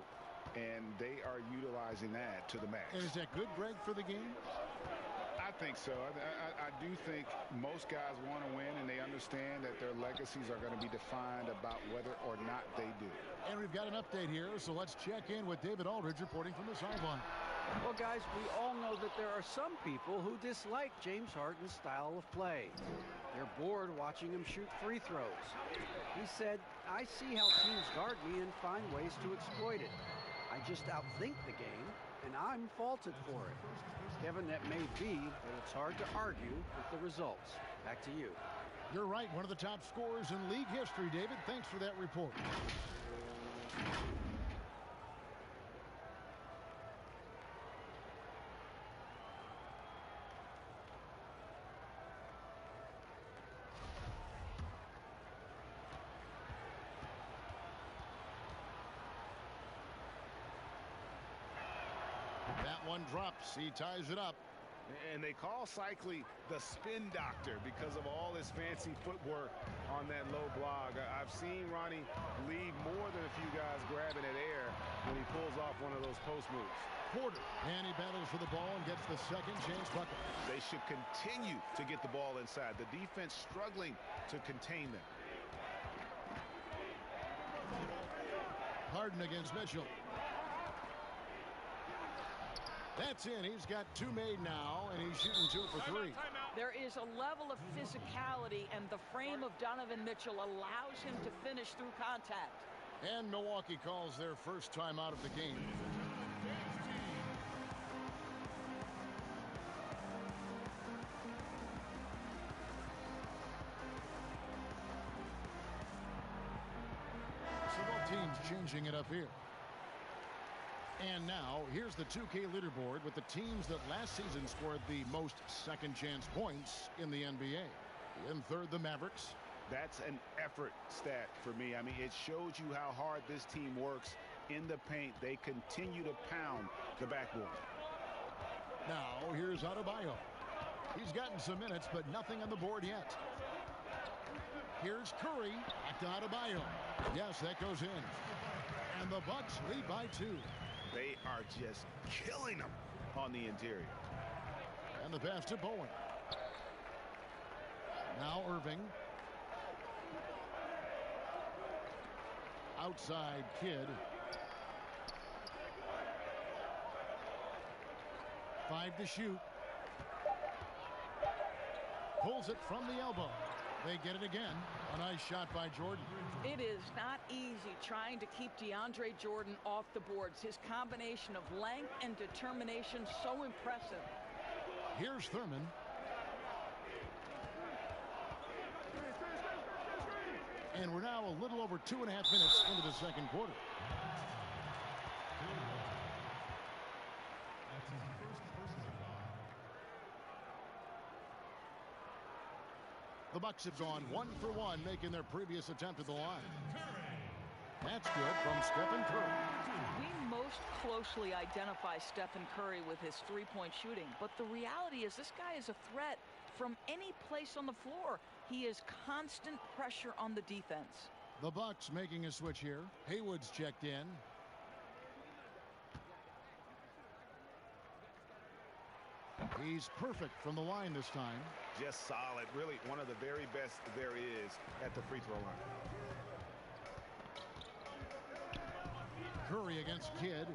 and they are utilizing that to the max. And is that good, Greg, for the game? I think so. I do think most guys want to win, and they understand that their legacies are going to be defined about whether or not they do. And we've got an update here, so let's check in with David Aldridge reporting from the sideline. Well, guys, we all know that there are some people who dislike James Harden's style of play. They're bored watching him shoot free throws. He said, I see how teams guard me and find ways to exploit it. I just outthink the game, and I'm faulted for it. Kevin, that may be, but it's hard to argue with the results. Back to you. You're right. One of the top scorers in league history, David. Thanks for that report. That one drops. He ties it up. And they call Cycli the spin doctor because of all his fancy footwork on that low block. I've seen Ronnie leave more than a few guys grabbing at air when he pulls off one of those post moves. Porter, and he battles for the ball and gets the second chance bucket. They should continue to get the ball inside. The defense struggling to contain them. Harden against Mitchell. That's in. He's got 2 made now, and he's shooting 2 for 3. There is a level of physicality, and the frame of Donovan Mitchell allows him to finish through contact. And Milwaukee calls their first time out of the game. So both teams changing it up here. And now, here's the 2K leaderboard with the teams that last season scored the most second chance points in the NBA. In third, the Mavericks. That's an effort stat for me. I mean, it shows you how hard this team works in the paint. They continue to pound the backboard. Now, here's Adebayo. He's gotten some minutes, but nothing on the board yet. Here's Curry. Back to Adebayo. Yes, that goes in. And the Bucks lead by 2. They are just killing them on the interior. And the pass to Bowen. Now Irving. Outside Kidd. 5 to shoot. Pulls it from the elbow. They get it again. A nice shot by Jordan. It is not easy trying to keep DeAndre Jordan off the boards. His combination of length and determination, so impressive. Here's Thurman. And we're now a little over 2.5 minutes into the second quarter. The Bucks have gone 1 for 1, making their previous attempt at the line. That's good from Stephen Curry. We most closely identify Stephen Curry with his three-point shooting, but the reality is this guy is a threat from any place on the floor. He is constant pressure on the defense. The Bucks making a switch here. Haywood's checked in. He's perfect from the line this time. Just solid. Really one of the very best there is at the free throw line. Curry against Kidd.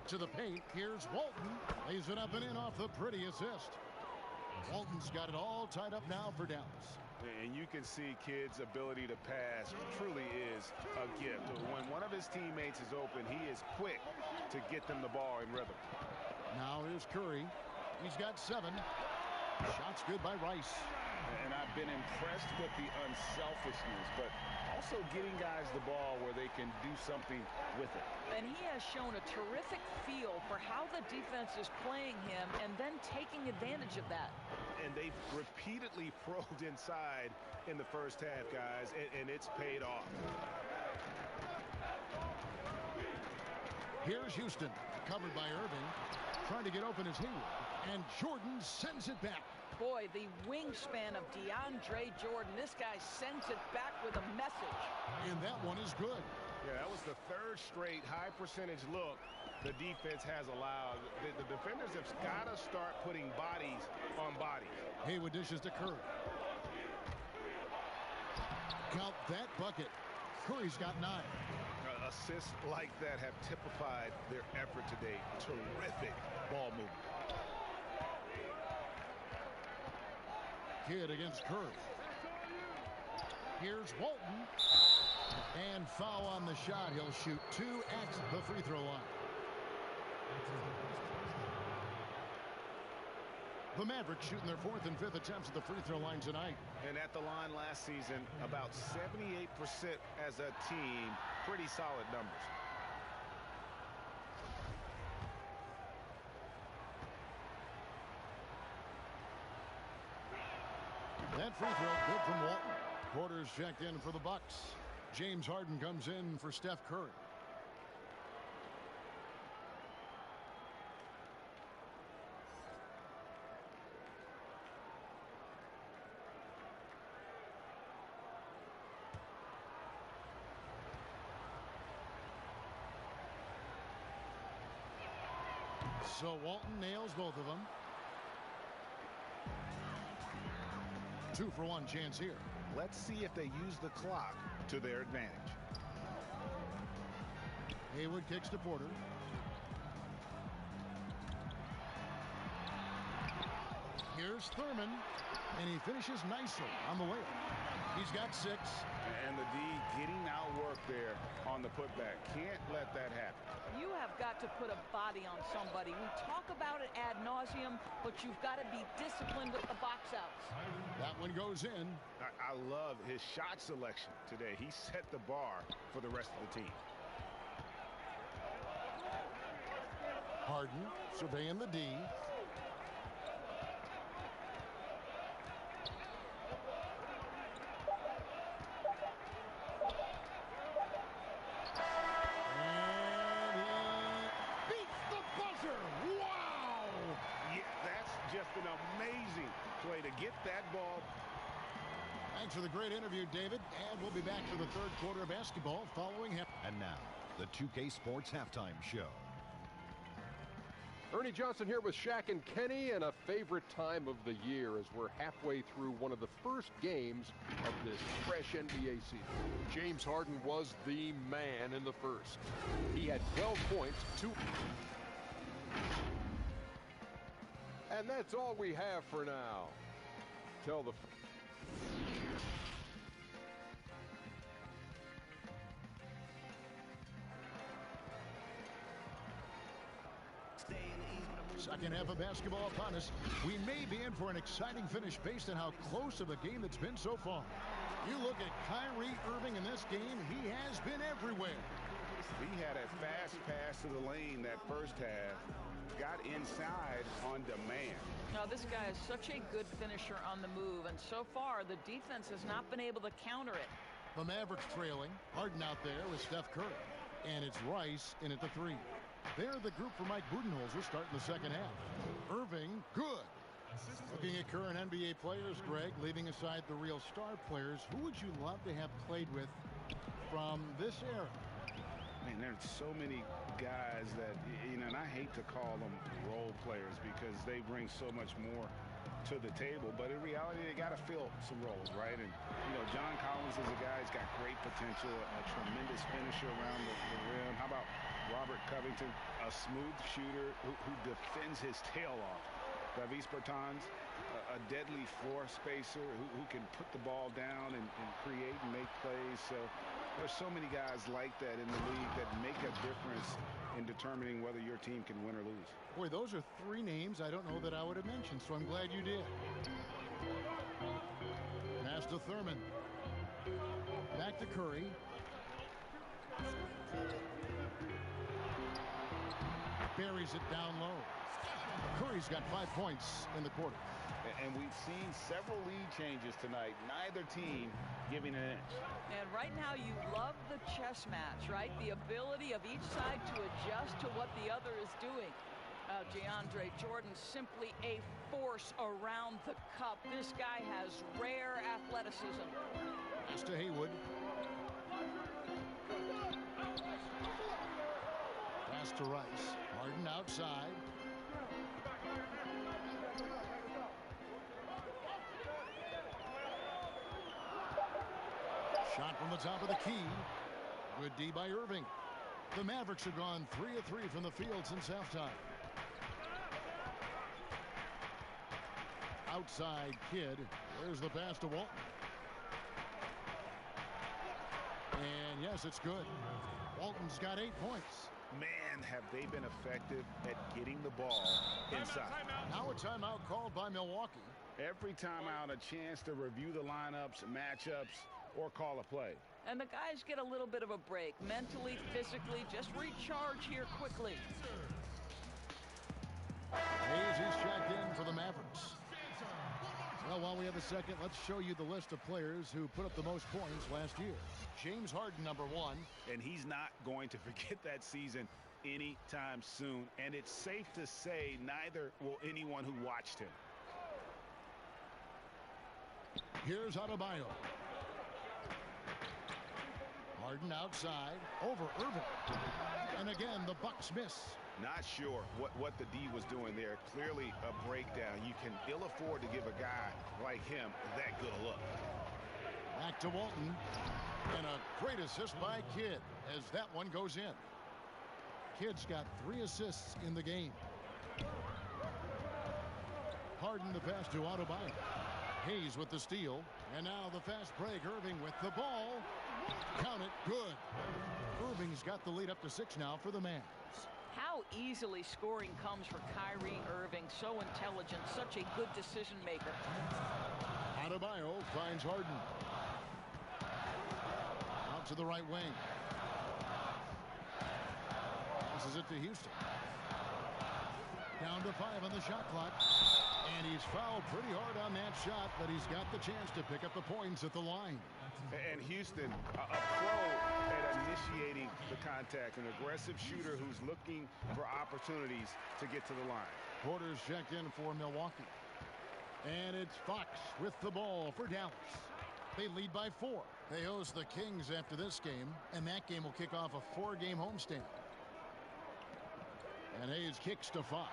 To the paint. Here's Walton. Lays it up and in off the pretty assist. Walton's got it all tied up now for Dallas. And you can see Kidd's ability to pass truly is a gift. When one of his teammates is open, he is quick to get them the ball in rhythm. Now here's Curry. He's got 7. Shots good by Rice. And I've been impressed with the unselfishness, but also getting guys the ball where they can do something with it. And he has shown a terrific feel for how the defense is playing him and then taking advantage of that. And they've repeatedly probed inside in the first half, guys, and it's paid off. Here's Houston, covered by Irving. Trying to get open is Hayward, and Jordan sends it back. Boy, the wingspan of DeAndre Jordan. This guy sends it back with a message. And that one is good. Yeah, that was the third straight high percentage look the defense has allowed. The defenders have got to start putting bodies on bodies. Haywood dishes to Curry. Count that bucket. Curry's got 9. Assists like that have typified their effort today. Terrific ball movement. Kidd against Curry. Here's Walton. And foul on the shot. He'll shoot 2 at the free throw line. The Mavericks shooting their 4th and 5th attempts at the free throw line tonight. And at the line last season, about 78% as a team. Pretty solid numbers. That free throw good from Walton. Porter's checked in for the Bucks. James Harden comes in for Steph Curry. So Walton nails both of them. 2-for-1 chance here. Let's see if they use the clock to their advantage. Haywood kicks to Porter. Here's Thurman, and he finishes nicely on the way. He's got 6. And the D getting outwork there on the putback. Can't let that happen. You have got to put a body on somebody. We talk about it ad nauseum, but you've got to be disciplined with the box outs. That one goes in. I love his shot selection today. He set the bar for the rest of the team. Harden surveying the D. Just an amazing play to get that ball. Thanks for the great interview, David. And we'll be back for the third quarter of basketball following him. And now, the 2K Sports Halftime Show. Ernie Johnson here with Shaq and Kenny, and a favorite time of the year as we're halfway through one of the first games of this fresh NBA season. James Harden was the man in the first. He had 12 points, 2. And that's all we have for now. Tell the... Second half of basketball upon us. We may be in for an exciting finish based on how close of a game it's been so far. You look at Kyrie Irving in this game, he has been everywhere. He had a fast pass to the lane that first half. Got inside on demand. Now, this guy is such a good finisher on the move, and so far, the defense has not been able to counter it. The Mavericks trailing. Harden out there with Steph Curry. And it's Rice in at the 3. They're the group for Mike Budenholzer starting the second half. Irving, good. Looking at current NBA players, Greg, leaving aside the real star players, who would you love to have played with from this era? Man, there's so many guys that, you know, and I hate to call them role players because they bring so much more to the table. But in reality, they got to fill some roles, right? And, you know, John Collins is a guy who's got great potential, a tremendous finisher around the rim. How about Robert Covington, a smooth shooter who defends his tail off? Davis Bertans, a deadly floor spacer who can put the ball down and create and make plays. So there's so many guys like that in the league that make a difference in determining whether your team can win or lose. Boy, those are 3 names I don't know that I would have mentioned, so I'm glad you did. Pass to Thurman. Back to Curry. Buries it down low. Curry's got 5 points in the quarter. And we've seen several lead changes tonight. Neither team giving an inch. And right now you love the chess match, right? The ability of each side to adjust to what the other is doing. DeAndre Jordan, simply a force around the cup. This guy has rare athleticism. Pass to Haywood. Pass to Rice. Harden outside. Shot from the top of the key. Good D by Irving. The Mavericks have gone 3 of 3 from the field since halftime. Outside Kidd. There's the pass to Walton. And yes, it's good. Walton's got 8 points. Man, have they been effective at getting the ball inside. Now a timeout called by Milwaukee. Every timeout, a chance to review the lineups, matchups, or call a play. And the guys get a little bit of a break. Mentally, physically, just recharge here quickly. Hayes is checked in for the Mavericks. Well, while we have a second, let's show you the list of players who put up the most points last year. James Harden, number 1. And he's not going to forget that season anytime soon. And it's safe to say neither will anyone who watched him. Here's Adebayo. Harden outside, over Irving. And again, the Bucks miss. Not sure what the D was doing there. Clearly a breakdown. You can ill afford to give a guy like him that good a look. Back to Walton. And a great assist by Kidd as that one goes in. Kidd's got 3 assists in the game. Harden the pass to Adebayo. Hayes with the steal. And now the fast break. Irving with the ball. Count it. Good. Irving's got the lead up to 6 now for the Mavs. How easily scoring comes for Kyrie Irving. So intelligent. Such a good decision maker. Adebayo finds Harden. Out to the right wing. Passes it to Houston. Down to 5 on the shot clock. And he's fouled pretty hard on that shot, but he's got the chance to pick up the points at the line. And Houston, a pro at initiating the contact, an aggressive shooter who's looking for opportunities to get to the line. Porter's checked in for Milwaukee. And it's Fox with the ball for Dallas. They lead by 4. They host the Kings after this game, and that game will kick off a 4-game homestand. And Hayes kicks to Fox.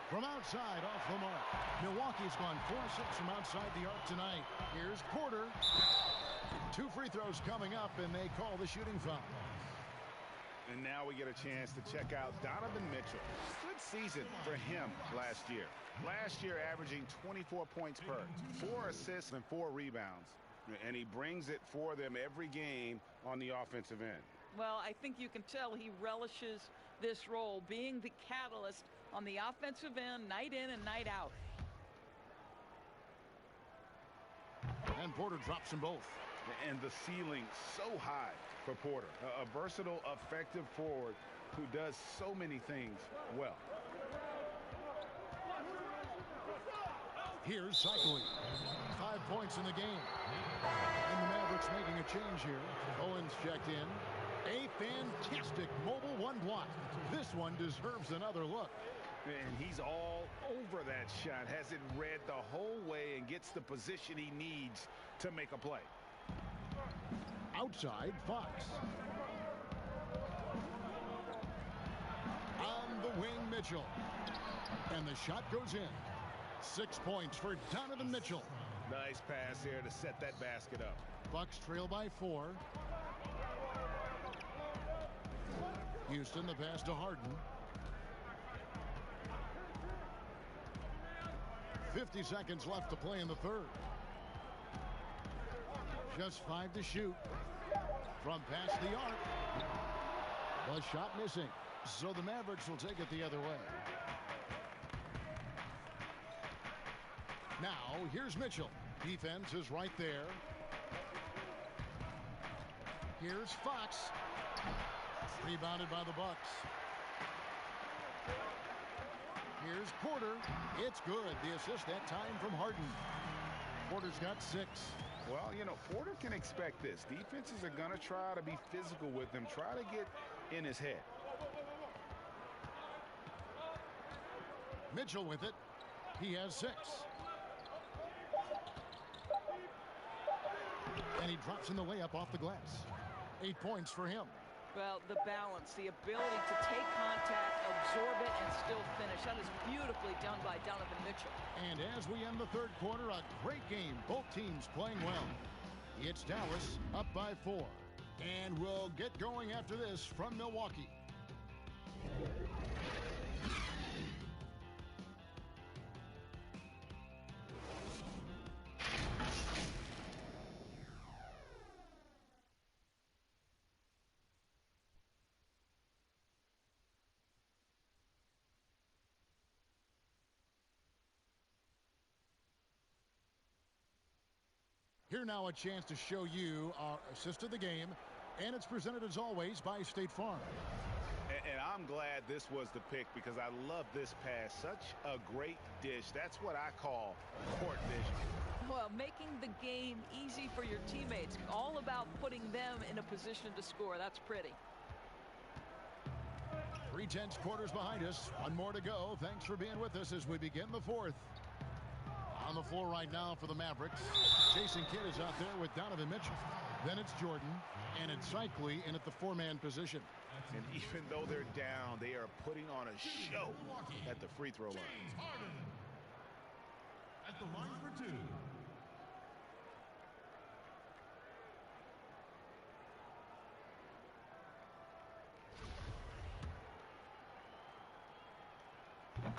From outside, off the mark. Milwaukee's gone 4-6 from outside the arc tonight. Here's Porter. 2 free throws coming up, and they call the shooting foul. And now we get a chance to check out Donovan Mitchell. Good season for him last year. Last year averaging 24 points per, 4 assists and 4 rebounds. And he brings it for them every game on the offensive end. Well, I think you can tell he relishes this role, being the catalyst on the offensive end, night in and night out. And Porter drops them both. And the ceiling so high for Porter. A versatile, effective forward who does so many things well. Here's Cycling. 5 points in the game. And the Mavericks making a change here. Owens checked in. A fantastic mobile 1 block. This one deserves another look. And he's all over that shot. Has it read the whole way and gets the position he needs to make a play. Outside, Fox. On the wing, Mitchell. And the shot goes in. 6 points for Donovan Mitchell. Nice pass here to set that basket up. Bucks trail by 4. Houston, the pass to Harden. 50 seconds left to play in the third. Just 5 to shoot. From past the arc. The shot missing. So the Mavericks will take it the other way. Now, here's Mitchell. Defense is right there. Here's Fox. Rebounded by the Bucks. Here's Porter. It's good. The assist that time from Harden. Porter's got 6. Well, you know, Porter can expect this. Defenses are going to try to be physical with him, try to get in his head. Mitchell with it. He has 6. And he drops in the layup off the glass. 8 points for him. Well, the balance, the ability to take contact, absorb it, and still finish. That is beautifully done by Donovan Mitchell. And as we end the third quarter, a great game. Both teams playing well. It's Dallas up by 4. And we'll get going after this from Milwaukee. Here now a chance to show you our assist of the game, and it's presented as always by State Farm. And I'm glad this was the pick because I love this pass. Such a great dish. That's what I call court vision. Well, making the game easy for your teammates. All about putting them in a position to score. That's pretty. 3 tenths quarters behind us. 1 more to go. Thanks for being with us as we begin the fourth. On the floor right now for the Mavericks. Jason Kidd is out there with Donovan Mitchell. Then it's Jordan, and it's Cycli in at the 4-man position. And even though they're down, they are putting on a show at the free throw line. At the line for two.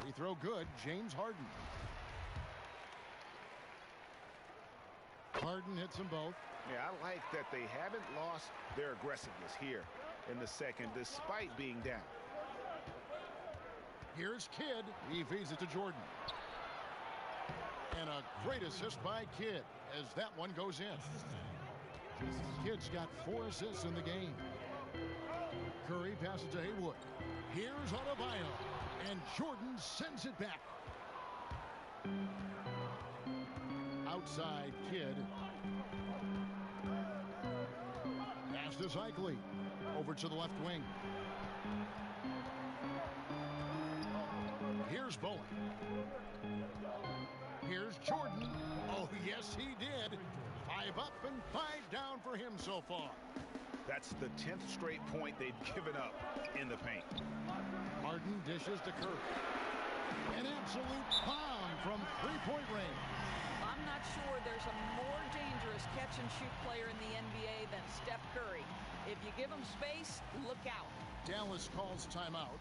Free throw good, James Harden. Harden hits them both. Yeah, I like that they haven't lost their aggressiveness here in the second, despite being down. Here's Kidd. He feeds it to Jordan. And a great assist by Kidd as that one goes in. Kidd's got 4 assists in the game. Curry passes to Haywood. Here's Adebayo. And Jordan sends it back. Outside Kidd. Pass to Zeichel. Over to the left wing. Here's Bowen. Here's Jordan. Oh, yes, he did. 5 up and 5 down for him so far. That's the 10th straight point they've given up in the paint. Harden dishes to Curry. An absolute bomb from three-point range. I'm not sure there's a more dangerous catch-and-shoot player in the NBA than Steph Curry. If you give him space, look out. Dallas calls timeout.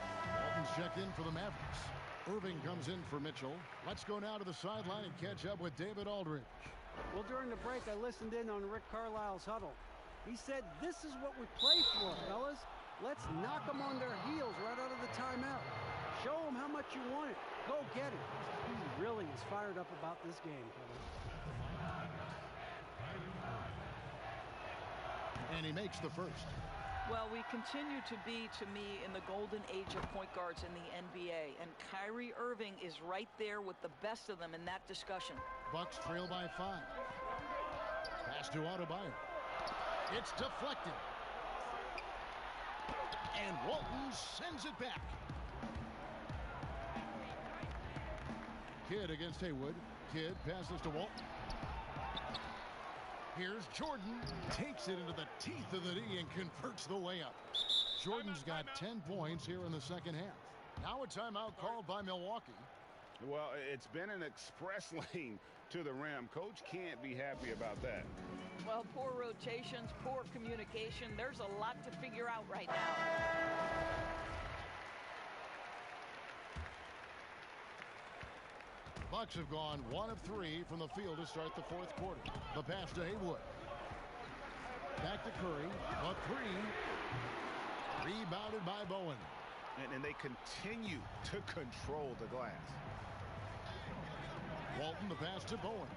Walton's checked in for the Mavericks. Irving comes in for Mitchell. Let's go now to the sideline and catch up with David Aldridge. Well, during the break, I listened in on Rick Carlisle's huddle. He said, this is what we play for, fellas. Let's knock them on their heels right out of the timeout. Show them how much you want it. Go get it. He really is fired up about this game, Kevin. And he makes the first. Well, we continue to be, to me, in the golden age of point guards in the NBA. And Kyrie Irving is right there with the best of them in that discussion. Bucks trail by 5. Pass to Adebayo. It's deflected. And Walton sends it back. Kidd against Haywood. Kidd passes to Walton. Here's Jordan. Takes it into the teeth of the D and converts the layup. Jordan's got 10 points here in the second half. Now a timeout called by Milwaukee. Well, it's been an express lane to the rim. Coach can't be happy about that. Well, poor rotations, poor communication. There's a lot to figure out right now. Bucks have gone 1 of 3 from the field to start the fourth quarter. The pass to Haywood. Back to Curry. A 3. Rebounded by Bowen. And they continue to control the glass. Walton, the pass to Bowen.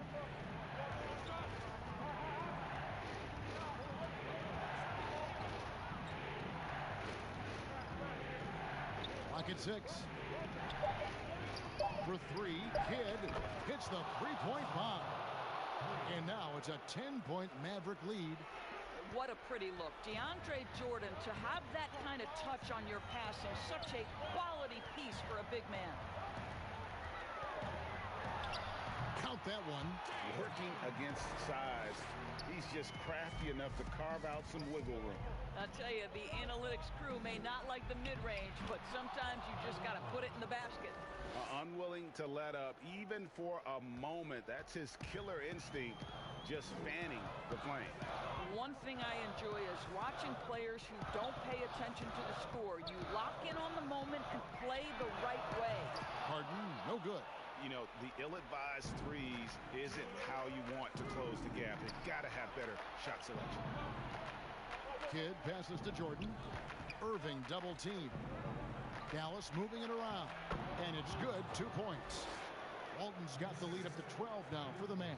Clock at 6. For 3, Kidd hits the three-point bomb. And now it's a 10-point Maverick lead. What a pretty look. DeAndre Jordan, to have that kind of touch on your passing, such a quality piece for a big man. Count that one. Working against size. He's just crafty enough to carve out some wiggle room. I'll tell you, the analytics crew may not like the mid-range, but sometimes you just got to put it in the basket. Unwilling to let up, even for a moment. That's his killer instinct, just fanning the flame. One thing I enjoy is watching players who don't pay attention to the score. You lock in on the moment and play the right way. Harden, no good. You know, the ill-advised threes isn't how you want to close the gap. They've got to have better shot selection. Kidd passes to Jordan. Irving double team. Dallas moving it around. And it's good, 2 points. Walton's got the lead up to 12 now for the Mavs.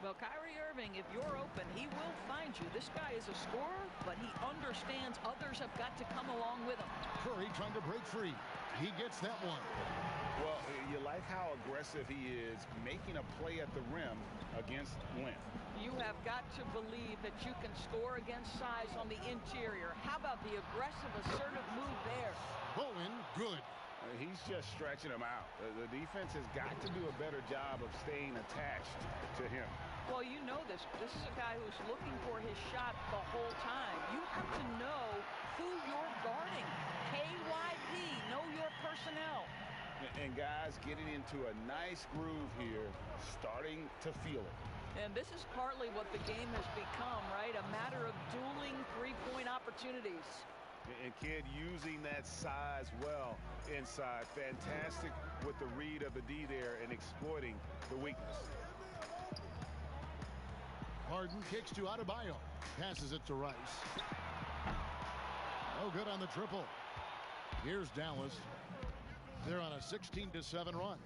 Well, Kyrie Irving, if you're open, he will find you. This guy is a scorer, but he understands others have got to come along with him. Curry trying to break free. He gets that one. Well, you like how aggressive he is making a play at the rim against length. You have got to believe that you can score against size on the interior. How about the aggressive, assertive move there? Bowen, good. He's just stretching him out. The defense has got to do a better job of staying attached to him. Well, you know this. This is a guy who's looking for his shot the whole time. You have to know who you're guarding. KYP, know your personnel. And guys getting into a nice groove here, starting to feel it. And this is partly what the game has become, right? A matter of dueling three-point opportunities. And Kidd using that size well inside. Fantastic with the read of the D there and exploiting the weakness. Harden kicks to Adebayo. Passes it to Rice. No good on the triple. Here's Dallas. They're on a 16-7 run.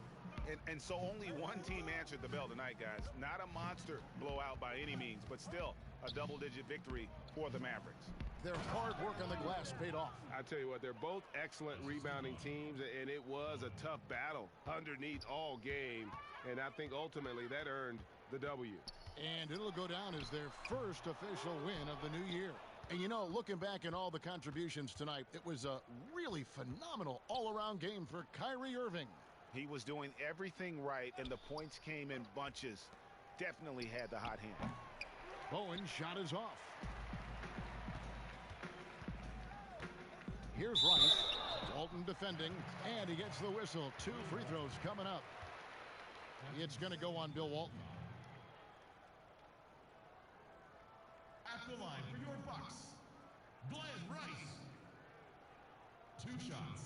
And so only one team answered the bell tonight, guys. Not a monster blowout by any means, but still a double-digit victory for the Mavericks. Their hard work on the glass paid off. I tell you what, they're both excellent rebounding teams, and it was a tough battle underneath all game. And I think ultimately that earned the W. And it'll go down as their first official win of the new year. And you know, looking back at all the contributions tonight, it was a really phenomenal all-around game for Kyrie Irving. He was doing everything right, and the points came in bunches. Definitely had the hot hand. Bowen's shot is off. Here's Rice. Walton defending, and he gets the whistle. 2 free throws coming up. It's going to go on Bill Walton. At the line for your Bucks, Glenn Rice. 2 shots.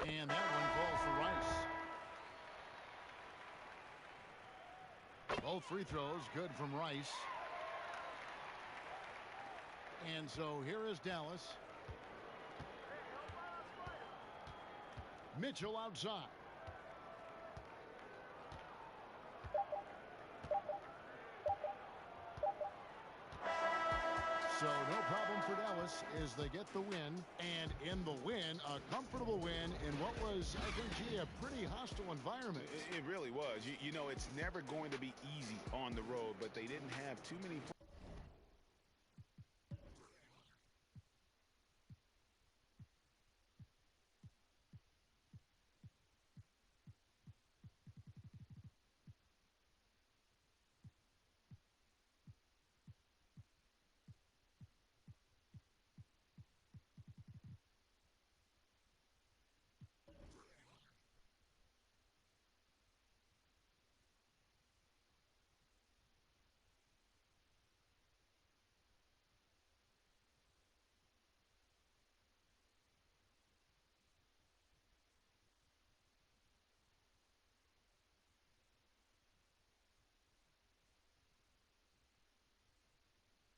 And that one falls for Rice. Both free throws good from Rice. And so here is Dallas. Mitchell outside. So no problem for Dallas as they get the win. And in the win, a comfortable win in what was, I think, gee, a pretty hostile environment. It really was. You know, it's never going to be easy on the road, but they didn't have too many.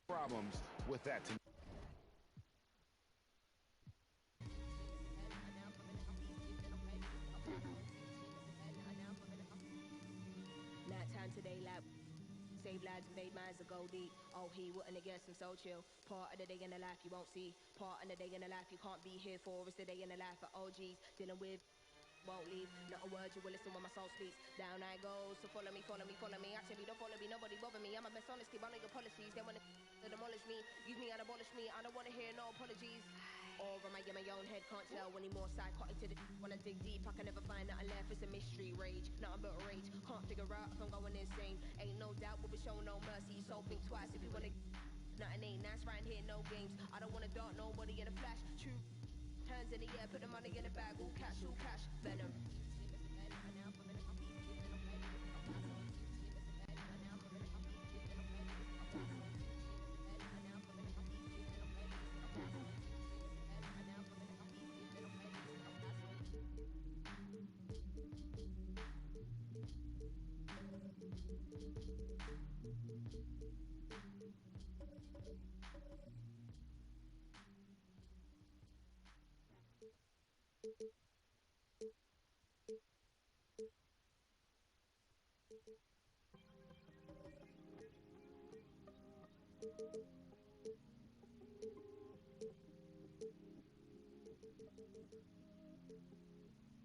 Problems with that tonight. Nighttime today, like save lives and made minds to go deep. Oh, he wouldn't have guessed, I'm so chill. Part of the day in the life you won't see. Part of the day in the life you can't be here for. It's the day in the life of OGs dealing with. Won't leave, not a word you will listen when my soul speaks. Down I go, so follow me, follow me, follow me. Actually don't follow me, nobody bother me. I'm a best honesty, but I know your policies. They wanna demolish me, use me and abolish me. I don't wanna hear no apologies. Or am I in my own head, can't tell anymore. Psychotic to the when I dig deep, I can never find nothing left. It's a mystery, rage, nothing but rage. Can't figure out if I'm going insane. Ain't no doubt, but we show no mercy. So think twice if you wanna. Nothing ain't nice right here, no games. I don't wanna dart nobody in a flash. True. Hands in the air, put the money in the bag, all cash, venom.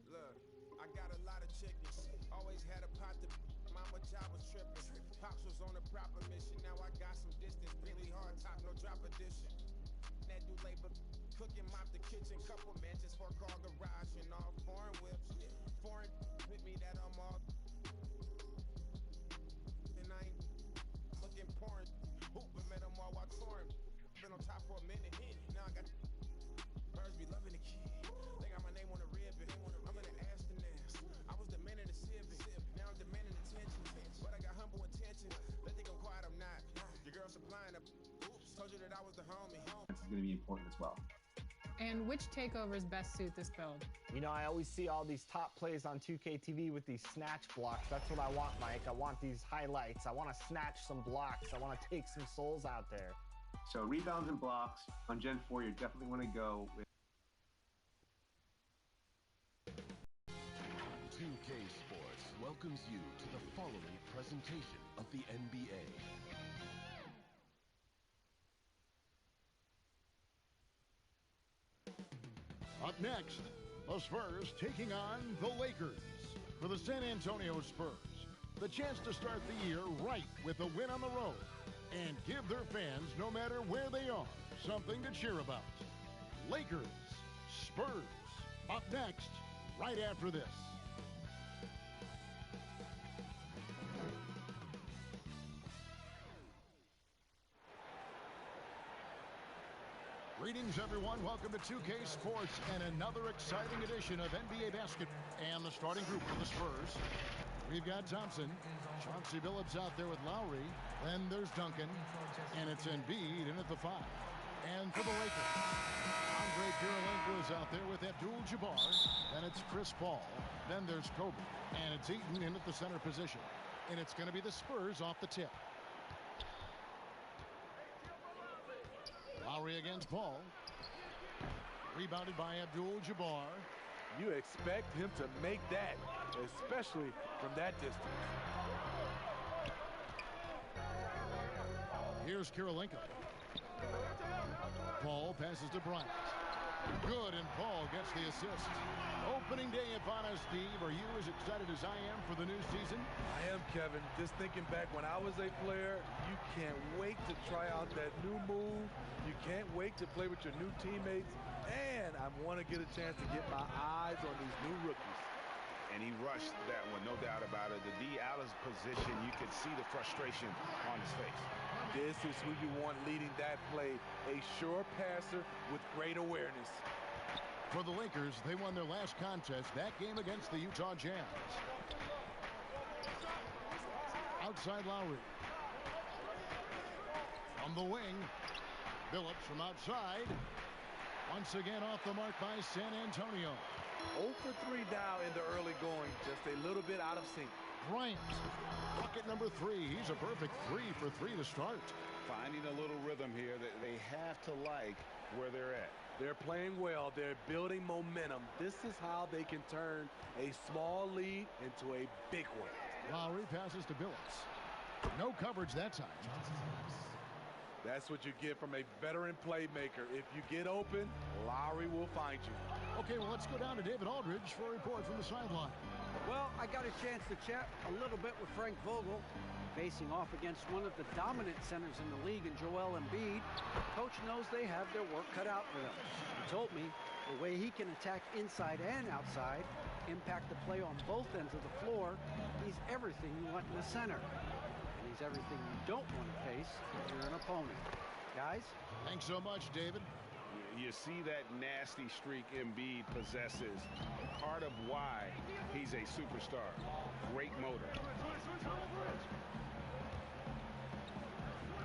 Look, I got a lot of chickens. Always had a pot to mama child was tripping. Pops was on a proper mission. Now I got some distance. Really hard top, no drop edition. that do labor. Cooking, mop the kitchen, couple mansions, 4-car garage, and all foreign whips. Foreign with me that I'm all. And I ain't looking porn. Hooping, met them all while touring. Been on top for a minute. Now I got birds be loving the kid. They got my name on the ribbon. I'm in the Aston's. I was demanding the civic. Now I'm demanding attention. But I got humble intentions. They think I'm quiet, I'm not. Your girl supplying up. Oops, told you that I was the homie. This is going to be important as well. And which takeovers best suit this build? You know, I always see all these top plays on 2K TV with these snatch blocks. That's what I want, Mike. I want these highlights. I want to snatch some blocks. I want to take some souls out there. So rebounds and blocks on Gen 4, you definitely want to go with 2K Sports welcomes you to the following presentation of the NBA. Up next, the Spurs taking on the Lakers. For the San Antonio Spurs, the chance to start the year right with a win on the road and give their fans, no matter where they are, something to cheer about. Lakers, Spurs, up next, right after this. Greetings, everyone. Welcome to 2K Sports and another exciting edition of NBA basketball. And the starting group for the Spurs. We've got Thompson, Chauncey Billups out there with Lowry. Then there's Duncan, and it's Embiid in at the 5. And for the Lakers, Andre Kirilenko is out there with Abdul-Jabbar. Then it's Chris Paul. Then there's Kobe, and it's Eaton in at the center position. And it's going to be the Spurs off the tip. Lowry against Paul. Rebounded by Abdul-Jabbar. You expect him to make that, especially from that distance. Here's Kirilenko. Paul passes to Bryant. Good, and Paul gets the assist. Opening day upon us, Steve. Are you as excited as I am for the new season? I am, Kevin. Just thinking back when I was a player, you can't wait to try out that new move. You can't wait to play with your new teammates. And I want to get a chance to get my eyes on these new rookies. And he rushed that one, no doubt about it. The D out of position, you could see the frustration on his face. This is who you want leading that play, a sure passer with great awareness. For the Lakers, they won their last contest, that game against the Utah Jazz. Outside Lowry. On the wing, Billups from outside. Once again off the mark by San Antonio. 0 for 3 now in the early going, just a little bit out of sync. Bryant, bucket number 3. He's a perfect 3 for 3 to start. Finding a little rhythm here that they have to like where they're at. They're playing well. They're building momentum. This is how they can turn a small lead into a big one. Lowry passes to Billups. No coverage that time. That's what you get from a veteran playmaker. If you get open, Lowry will find you. Okay, well, let's go down to David Aldridge for a report from the sideline. Well, I got a chance to chat a little bit with Frank Vogel, facing off against one of the dominant centers in the league in Joel Embiid. Coach knows they have their work cut out for them. He told me the way he can attack inside and outside, impact the play on both ends of the floor, he's everything you want in a center. And he's everything you don't want to face if you're an opponent. Guys? Thanks so much, David. You see that nasty streak Embiid possesses. Part of why he's a superstar. Great motor.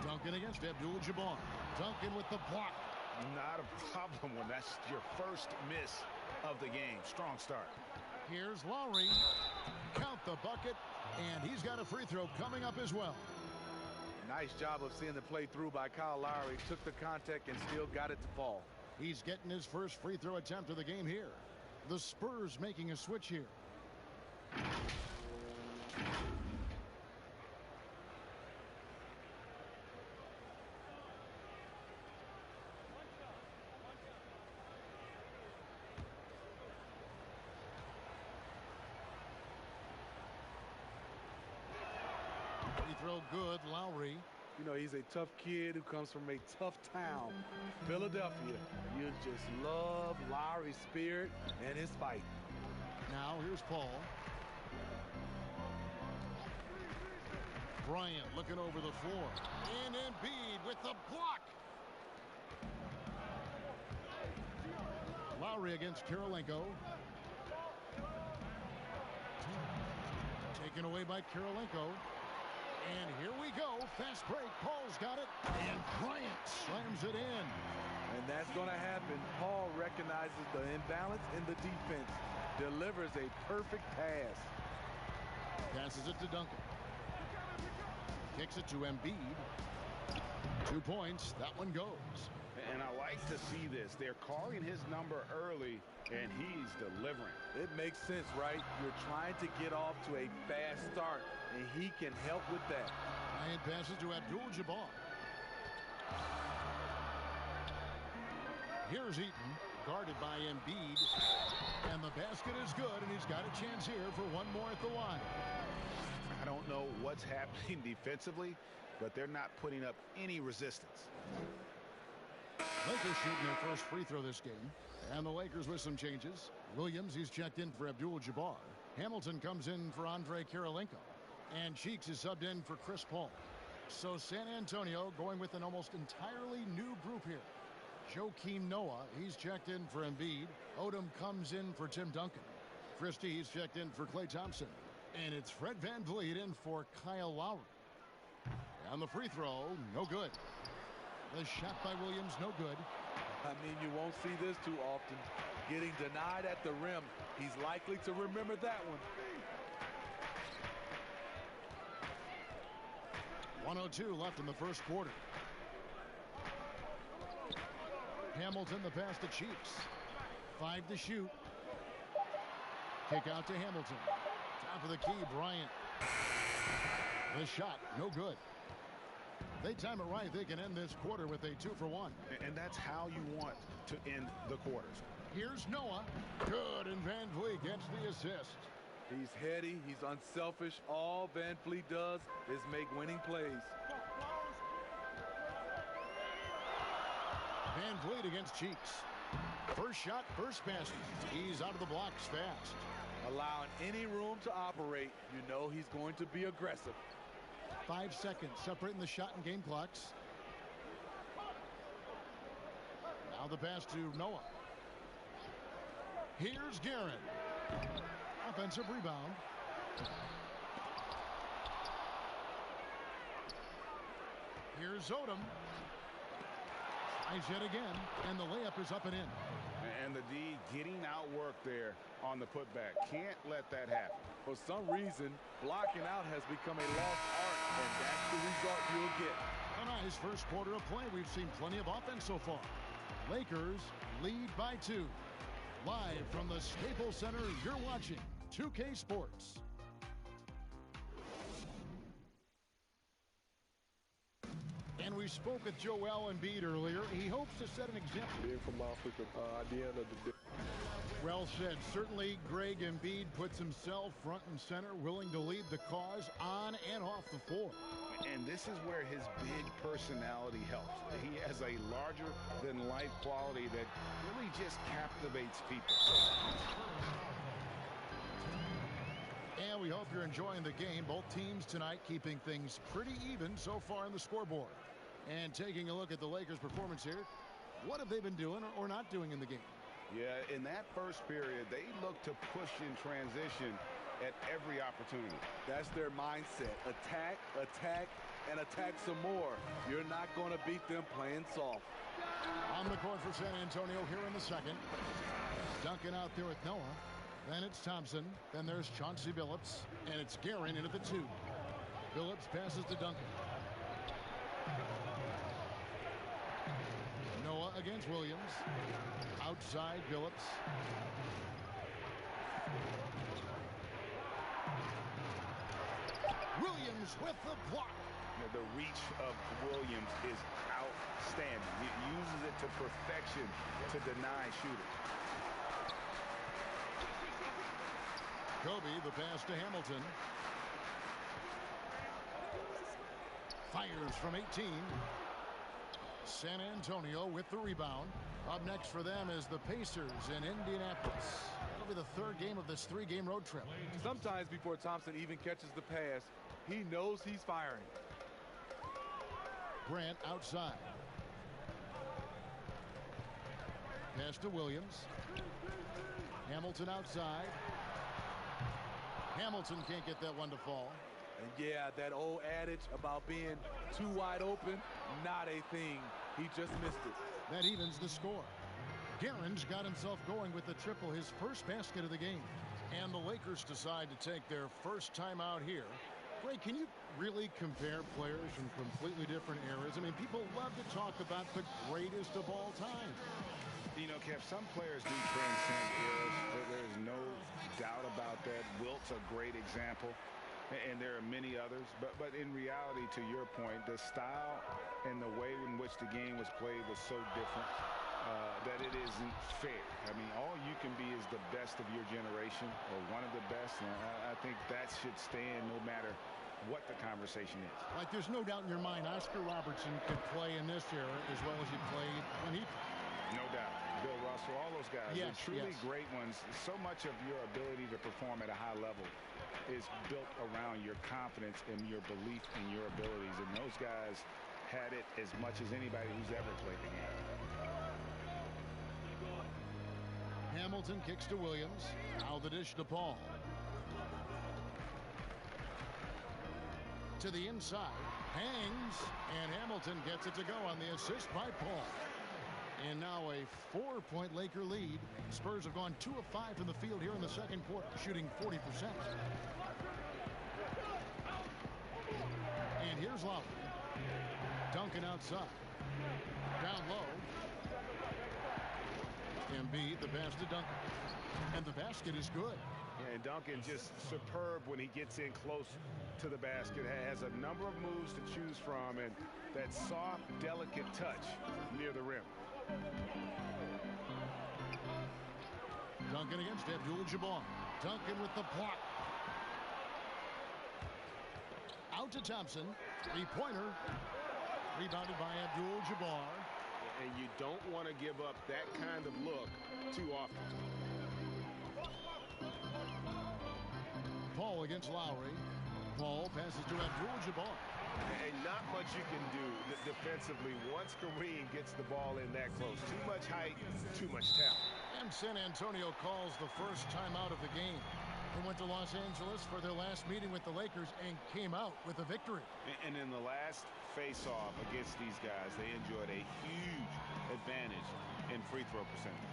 Duncan against Abdul-Jabbar. Duncan with the block. Not a problem when that's your first miss of the game. Strong start. Here's Lowry. Count the bucket, and he's got a free throw coming up as well. Nice job of seeing the play through by Kyle Lowry. Took the contact and still got it to fall. He's getting his first free throw attempt of the game here. The Spurs making a switch here. Free throw good, Lowry. You know, he's a tough kid who comes from a tough town, Philadelphia. You just love Lowry's spirit and his fight. Now here's Paul. Bryant looking over the floor. And Embiid with the block. Lowry against Kirilenko. Taken away by Kirilenko. And here we go. Fast break. Paul's got it. And Bryant slams it in. And that's going to happen. Paul recognizes the imbalance in the defense. Delivers a perfect pass. Passes it to Duncan. Kicks it to Embiid. 2 points. That one goes. And I like to see this. They're calling his number early, and he's delivering. It makes sense, right? You're trying to get off to a fast start, and he can help with that. Bryant passes to Abdul-Jabbar. Here's Eaton, guarded by Embiid. And the basket is good, and he's got a chance here for one more at the line. I don't know what's happening defensively, but they're not putting up any resistance. Lakers shooting their first free throw this game. And the Lakers with some changes. Williams, he's checked in for Abdul-Jabbar. Hamilton comes in for Andre Kirilenko. And Cheeks is subbed in for Chris Paul. So San Antonio going with an almost entirely new group here. Joakim Noah, he's checked in for Embiid. Odom comes in for Tim Duncan. Christie, he's checked in for Klay Thompson. And it's Fred VanVleet in for Kyle Lowry. And the free throw, no good. The shot by Williams, no good. I mean, you won't see this too often. Getting denied at the rim. He's likely to remember that one. 1:02 left in the first quarter. Hamilton, the pass to Cheeks. 5 to shoot. Kick out to Hamilton. Top of the key, Bryant. The shot, no good. They time it right. They can end this quarter with a 2-for-1. And that's how you want to end the quarters. Here's Noah. Good, and VanVleet gets the assist. He's heady. He's unselfish. All VanVleet does is make winning plays. VanVleet against Cheeks. First shot, first pass. He's out of the blocks fast. Allowing any room to operate, you know he's going to be aggressive. 5 seconds separating the shot and game clocks. Now the pass to Noah. Here's Guerin. Offensive rebound. Here's Odom. Tries yet again, and the layup is up and in. And the D getting outworked there on the putback. Can't let that happen. For some reason, blocking out has become a lost art, and that's the result you'll get. A nice first quarter of play. We've seen plenty of offense so far. Lakers lead by 2. Live from the Staples Center, you're watching 2K Sports. And we spoke with Joel Embiid earlier. He hopes to set an example. Being from Africa, at the end of the day. Well said. Certainly, Greg Embiid puts himself front and center, willing to lead the cause on and off the floor. And this is where his big personality helps. He has a larger-than-life quality that really just captivates people. And we hope you're enjoying the game. Both teams tonight keeping things pretty even so far on the scoreboard. And taking a look at the Lakers' performance here, what have they been doing or not doing in the game? Yeah, in that first period, they look to push in transition at every opportunity. That's their mindset. Attack, attack, and attack some more. You're not going to beat them playing soft. On the court for San Antonio here in the second. Duncan out there with Noah. Then it's Thompson. Then there's Chauncey Billups. And it's Guerin in at the 2. Billups passes to Duncan. Noah against Williams. Outside Billups. Williams with the block. The reach of Williams is outstanding. He uses it to perfection to deny shooters. Kobe, the pass to Hamilton. Fires from 18. San Antonio with the rebound. Up next for them is the Pacers in Indianapolis. That'll be the third game of this three-game road trip. Sometimes before Thompson even catches the pass, he knows he's firing. Grant outside. Pass to Williams. Hamilton outside. Hamilton can't get that one to fall. And yeah, that old adage about being too wide open, not a thing. He just missed it. That evens the score. Guerin's got himself going with the triple, his first basket of the game. And the Lakers decide to take their first time out here. Ray, can you really compare players from completely different eras? I mean, people love to talk about the greatest of all time. You know, Kev, some players do transcend eras. There's no doubt about that. Wilt's a great example, and there are many others. But in reality, to your point, the style and the way in which the game was played was so different that it isn't fair. I mean, all you can be is the best of your generation or one of the best, and I think that should stand no matter what the conversation is. Like, there's no doubt in your mind Oscar Robertson could play in this era as well as he played when he... No doubt. Bill Russell, all those guys, yes, they're truly yes. great ones. So much of your ability to perform at a high level is built around your confidence and your belief in your abilities. And those guys had it as much as anybody who's ever played the game. Hamilton kicks to Williams. Now the dish to Paul. To the inside. Hangs. And Hamilton gets it to go on the assist by Paul. And now a 4-point Laker lead. Spurs have gone 2 of 5 from the field here in the second quarter, shooting 40%. And here's Lowry. Duncan outside. Down low. Embiid, the pass to Duncan. And the basket is good. Yeah, and Duncan just superb when he gets in close to the basket. Has a number of moves to choose from, and that soft, delicate touch near the rim. Duncan against Abdul-Jabbar. Duncan with the block. Out to Thompson. Three-pointer. Rebounded by Abdul-Jabbar. And you don't want to give up that kind of look too often. Paul against Lowry. Paul passes to Abdul-Jabbar. And not much you can do defensively once Kareem gets the ball in that close. Too much height, too much talent. And San Antonio calls the first time out of the game. They went to Los Angeles for their last meeting with the Lakers and came out with a victory. And in the last face-off against these guys, they enjoyed a huge advantage in free throw percentage.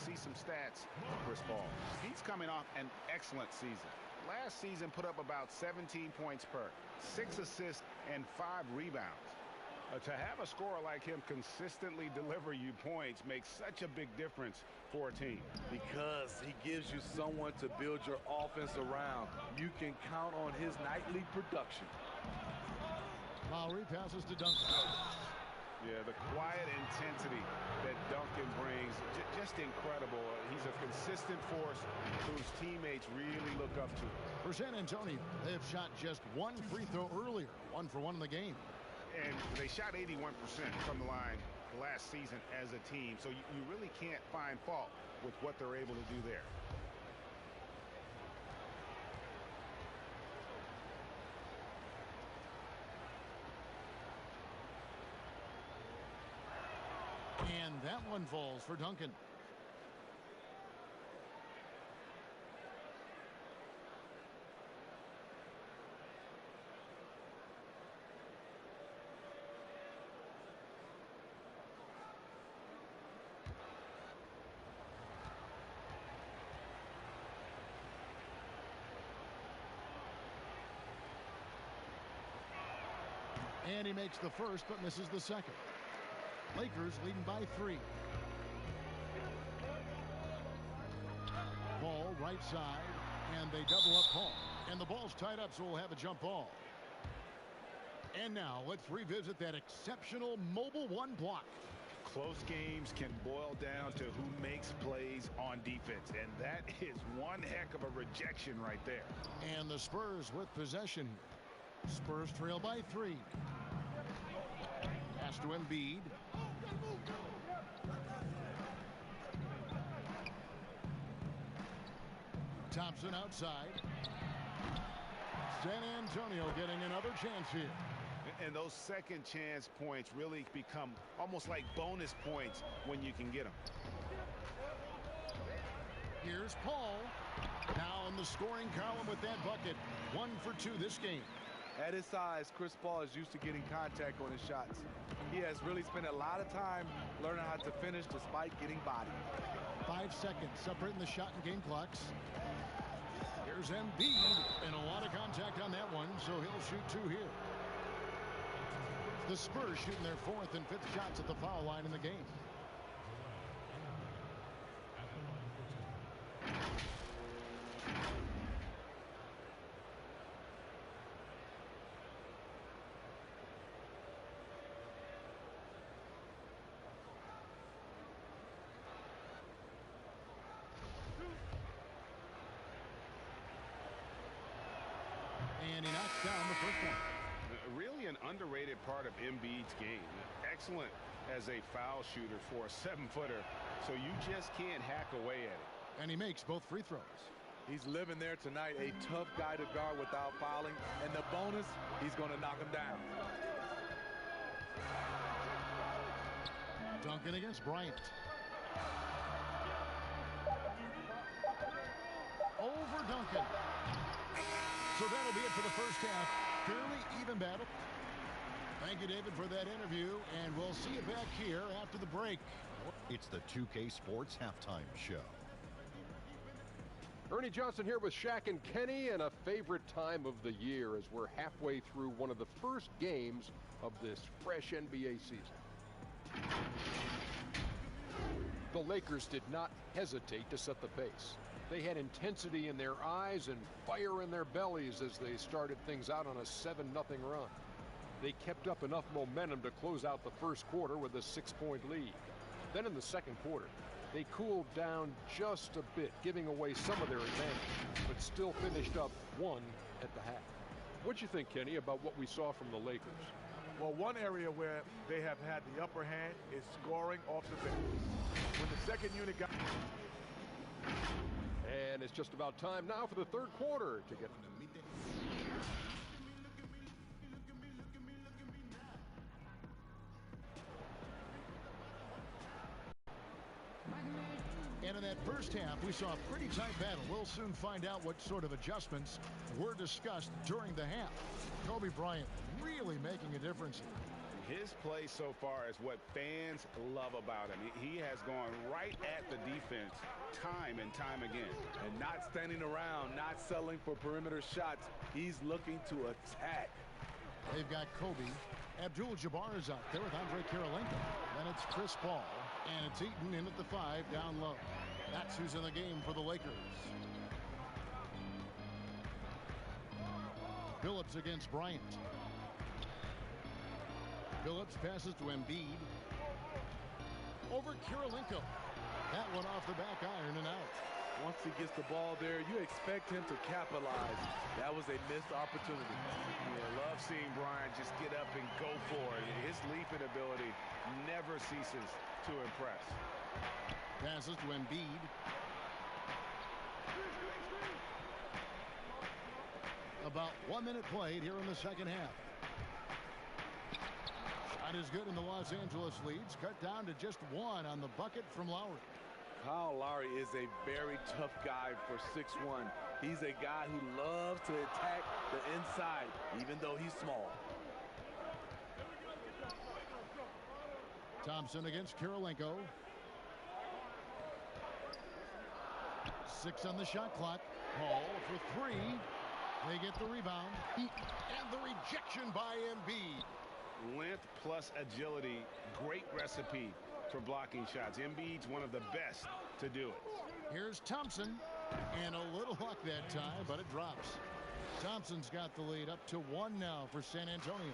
See some stats for Chris Paul. He's coming off an excellent season. Last season put up about 17 points per, 6 assists, and 5 rebounds. To have a scorer like him consistently deliver you points makes such a big difference for a team. Because he gives you someone to build your offense around. You can count on his nightly production. Lowry passes to Duncan. Yeah, the quiet intensity that Duncan brings, just incredible. He's a consistent force whose teammates really look up to. For San Antonio, they have shot just 1 free throw earlier, 1 for 1 in the game. And they shot 81% from the line last season as a team, so you really can't find fault with what they're able to do there. And that one falls for Duncan. And he makes the first but misses the second. Lakers leading by 3. Paul right side, and they double up Paul. And the ball's tied up, so we'll have a jump ball. And now let's revisit that exceptional mobile one block. Close games can boil down to who makes plays on defense, and that is one heck of a rejection right there. And the Spurs with possession here. Spurs trail by 3. Pass to Embiid. Thompson outside. San Antonio getting another chance here. And those second chance points really become almost like bonus points when you can get them. Here's Paul. Now in the scoring column with that bucket. 1 for 2 this game. At his size, Chris Paul is used to getting contact on his shots. He has really spent a lot of time learning how to finish despite getting bodied. 5 seconds separating the shot and game clocks. Here's Embiid, and a lot of contact on that one, so he'll shoot 2 here. The Spurs shooting their 4th and 5th shots at the foul line in the game. And he knocks down the first one. Really an underrated part of Embiid's game. Excellent as a foul shooter for a 7-footer, so you just can't hack away at it. And he makes both free throws. He's living there tonight, a tough guy to guard without fouling, and the bonus, he's going to knock him down. Duncan against Bryant. Over Duncan. So that'll be it for the first half. Fairly even battle. Thank you, David, for that interview, and we'll see you back here after the break. It's the 2K Sports Halftime Show. Ernie Johnson here with Shaq and Kenny, and a favorite time of the year as we're halfway through one of the first games of this fresh NBA season. The Lakers did not hesitate to set the pace. They had intensity in their eyes and fire in their bellies as they started things out on a 7-0 run. They kept up enough momentum to close out the first quarter with a 6-point lead. Then in the second quarter, they cooled down just a bit, giving away some of their advantage, but still finished up 1 at the half. What'd you think, Kenny, about what we saw from the Lakers? Well, one area where they have had the upper hand is scoring off the bench. When the second unit got... And it's just about time now for the third quarter to get... And in that first half, we saw a pretty tight battle. We'll soon find out what sort of adjustments were discussed during the half. Kobe Bryant really making a difference here. His play so far is what fans love about him. He has gone right at the defense time and time again. And not standing around, not settling for perimeter shots. He's looking to attack. They've got Kobe. Abdul-Jabbar is out there with Andre Kirilenko. Then it's Chris Paul. And it's Eaton in at the 5 down low. That's who's in the game for the Lakers. Phillips against Bryant. Phillips passes to Embiid. Over Kirilenko. That one off the back iron and out. Once he gets the ball there, you expect him to capitalize. That was a missed opportunity. Yeah, love seeing Bryant just get up and go for it. His leaping ability never ceases to impress. Passes to Embiid. About 1 minute played here in the second half. Shot is good, and the Los Angeles leads cut down to just 1 on the bucket from Lowry. Kyle Lowry is a very tough guy for 6'1". He's a guy who loves to attack the inside, even though he's small. Thompson against Kirilenko. 6 on the shot clock. Paul for 3. They get the rebound. And the rejection by Embiid. Length plus agility, great recipe for blocking shots. Embiid's one of the best to do it. Here's Thompson. And a little luck that time, but it drops. Thompson's got the lead up to 1 now for San Antonio.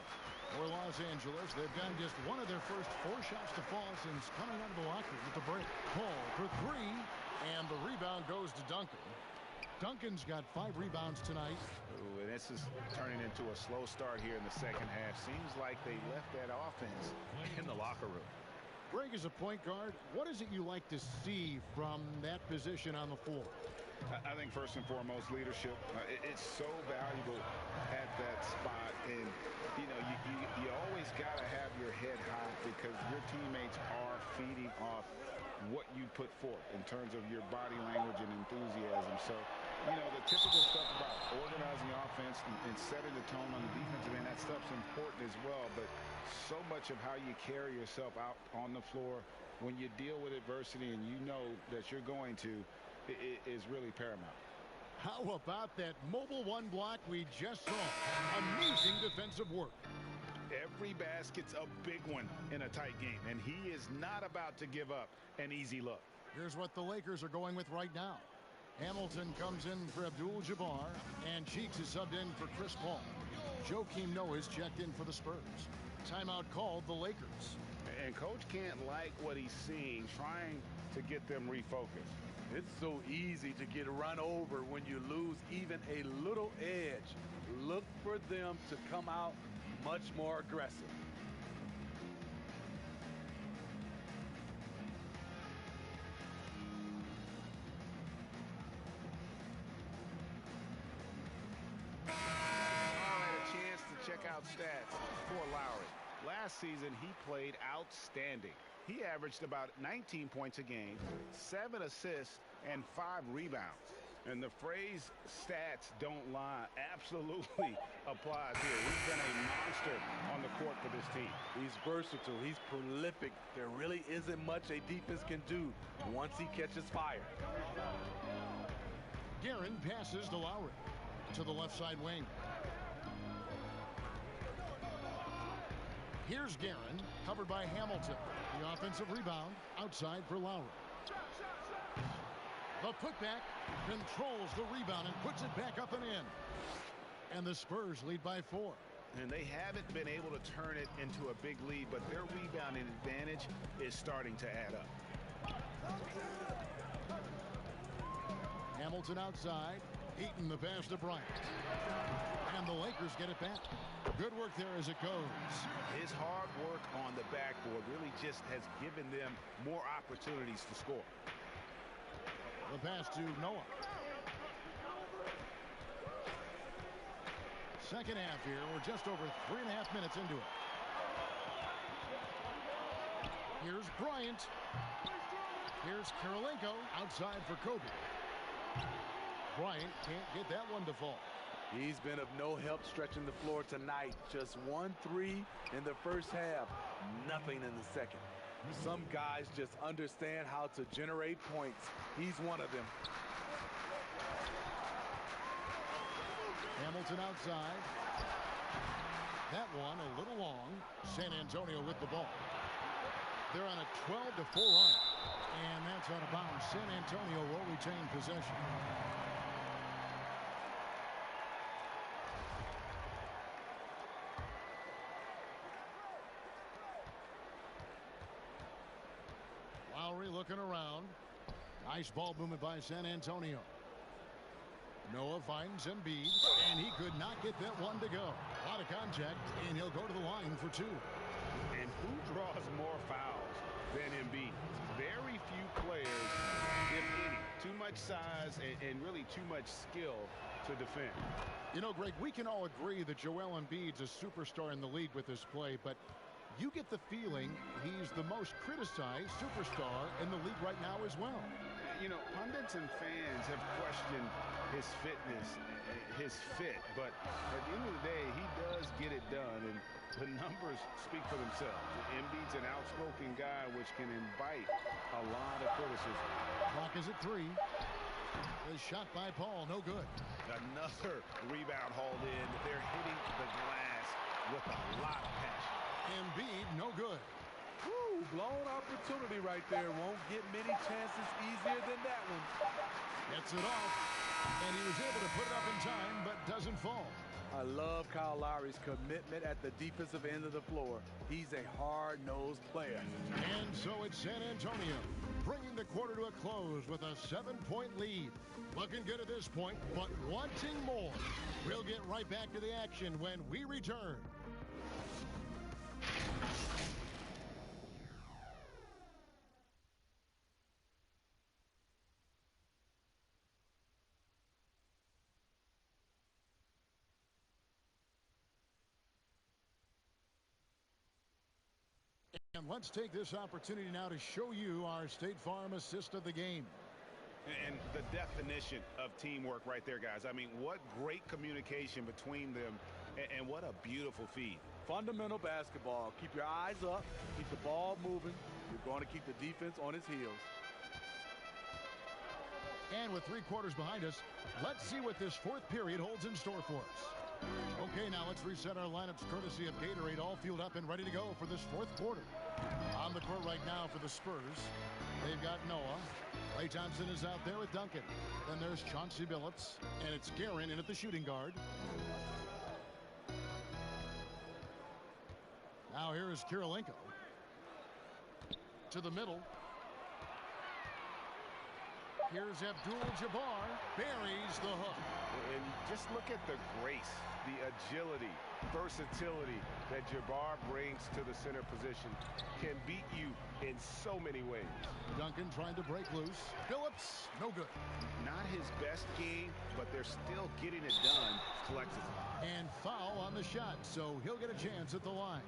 For Los Angeles, they've gotten just one of their first 4 shots to fall since coming out of the locker room at the break. Paul for 3, and the rebound goes to Duncan. Duncan's got 5 rebounds tonight. Ooh, and this is turning into a slow start here in the second half. Seems like they left that offense in the locker room. Greg, as a point guard, what is it you like to see from that position on the floor? I think first and foremost, leadership. It's so valuable at that spot. And, you know, you always got to have your head high because your teammates are feeding off what you put forth in terms of your body language and enthusiasm. So, you know, the typical stuff about organizing offense and setting the tone on the defensive end, that stuff's important as well. But so much of how you carry yourself out on the floor when you deal with adversity and you know that you're going to, is really paramount. How about that mobile 1 block we just saw? Amazing defensive work. Every basket's a big one in a tight game, and he is not about to give up an easy look. Here's what the Lakers are going with right now. Hamilton comes in for Abdul-Jabbar, and Cheeks is subbed in for Chris Paul. Joakim Noah is checked in for the Spurs. Timeout called the Lakers. And Coach can't like what he's seeing, trying to get them refocused. It's so easy to get run over when you lose even a little edge. Look for them to come out much more aggressive. All right, a chance to check out stats for Lowry. Last season, he played outstanding. He averaged about 19 points a game, 7 assists, and 5 rebounds. And the phrase stats don't lie absolutely applies here. He's been a monster on the court for this team. He's versatile. He's prolific. There really isn't much a defense can do once he catches fire. Guerin passes to Lowry. To the left side wing. Here's Guerin, covered by Hamilton. The offensive rebound outside for Lowry. The putback controls the rebound and puts it back up and in. And the Spurs lead by 4. And they haven't been able to turn it into a big lead, but their rebounding advantage is starting to add up. Hamilton outside. Eaton the pass to Bryant. And the Lakers get it back. Good work there as it goes. His hard work on the backboard really just has given them more opportunities to score. The pass to Noah. Second half here. We're just over 3.5 minutes into it. Here's Bryant. Here's Karolinko outside for Kobe. Bryant can't get that one to fall. He's been of no help stretching the floor tonight. Just 1 3 in the first half. Nothing in the second. Some guys just understand how to generate points. He's one of them. Hamilton outside. That one a little long. San Antonio with the ball. They're on a 12-4 run. And that's out of bounds. San Antonio will retain possession. Lowry looking around. Nice ball movement by San Antonio. Noah finds Embiid, and he could not get that one to go. A lot of contact, and he'll go to the line for 2. And who draws more fouls than Embiid? Very few players, if any. Too much size and really too much skill to defend. You know, Greg, we can all agree that Joel Embiid's a superstar in the league with this play, but you get the feeling he's the most criticized superstar in the league right now as well. You know, pundits and fans have questioned his fitness, his fit, but at the end of the day, he does get it done, and the numbers speak for themselves. Embiid's an outspoken guy, which can invite a lot of criticism. Clock is at 3. The shot by Paul, no good. Another rebound hauled in. They're hitting the glass with a lot of passion. Embiid, no good. Woo, blown opportunity right there. Won't get many chances easier than that one. Gets it off, and he was able to put it up in time, but doesn't Kyle Lowry's commitment at the defensive end of the floor. He's a hard-nosed player. And so it's San Antonio bringing the quarter to a close with a 7-point lead. Looking good at this point, but wanting more. We'll get right back to the action when we return. And let's take this opportunity now to show you our State Farm assist of the game. And the definition of teamwork right there, guys. I mean, what great communication between them, and what a beautiful feed. Fundamental basketball. Keep your eyes up. Keep the ball moving. You're going to keep the defense on its heels. And with 3 quarters behind us, let's see what this fourth period holds in store for us. Okay, now let's reset our lineups courtesy of Gatorade, all fueled up and ready to go for this fourth quarter. On the court right now for the Spurs, they've got Noah. Klay Thompson is out there with Duncan. Then there's Chauncey Billups, and it's Guerin in at the shooting guard. Now here is Kirilenko. To the middle. Here's Abdul-Jabbar, buries the hook. And just look at the grace, the agility, versatility that Jabbar brings to the center position. Can beat you in so many ways. Duncan trying to break loose. Billups, no good. Not his best game, but they're still getting it done collectively. And foul on the shot, so he'll get a chance at the line.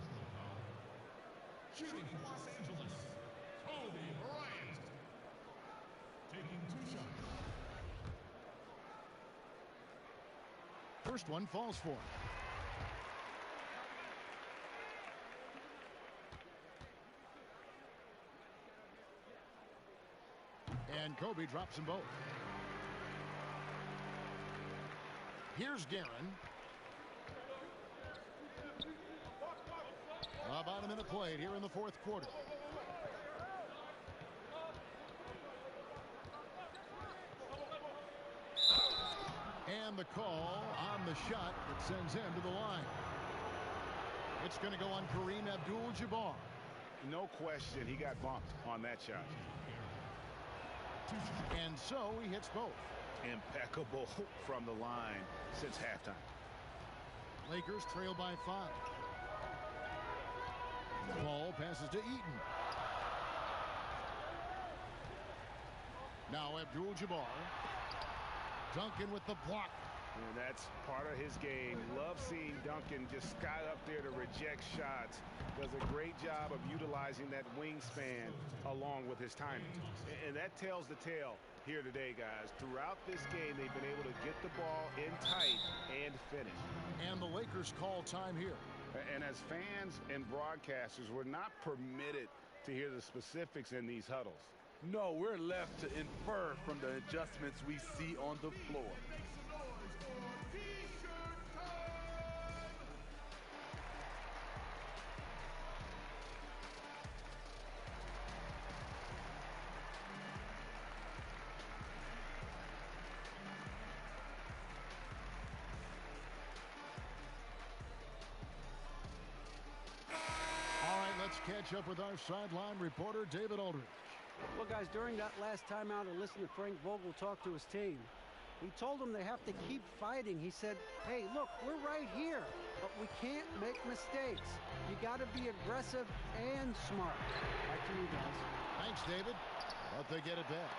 Shooting for Los Angeles, Kobe Bryant. Taking 2 shots. First one falls for him. And Kobe drops them both. Here's Guerin. About a minute played here in the fourth quarter. And the call on the shot that sends him to the line. It's going to go on Kareem Abdul-Jabbar. No question he got bumped on that shot. And so he hits both. Impeccable from the line since halftime. Lakers trail by 5. Ball passes to Eaton. Now Abdul-Jabbar. Duncan with the block. And that's part of his game. Love seeing Duncan just sky up there to reject shots. Does a great job of utilizing that wingspan along with his timing. And that tells the tale here today, guys. Throughout this game, they've been able to get the ball in tight and finish. And the Lakers call time here. And as fans and broadcasters, we're not permitted to hear the specifics in these huddles. No, we're left to infer from the adjustments we see on the floor. Catch up with our sideline reporter, David Aldridge. Well, guys, during that last timeout, I listened to Frank Vogel talk to his team. He told them they have to keep fighting. He said, hey, look, we're right here, but we can't make mistakes. You got to be aggressive and smart. Back to you guys. Thanks, David. But they get it back.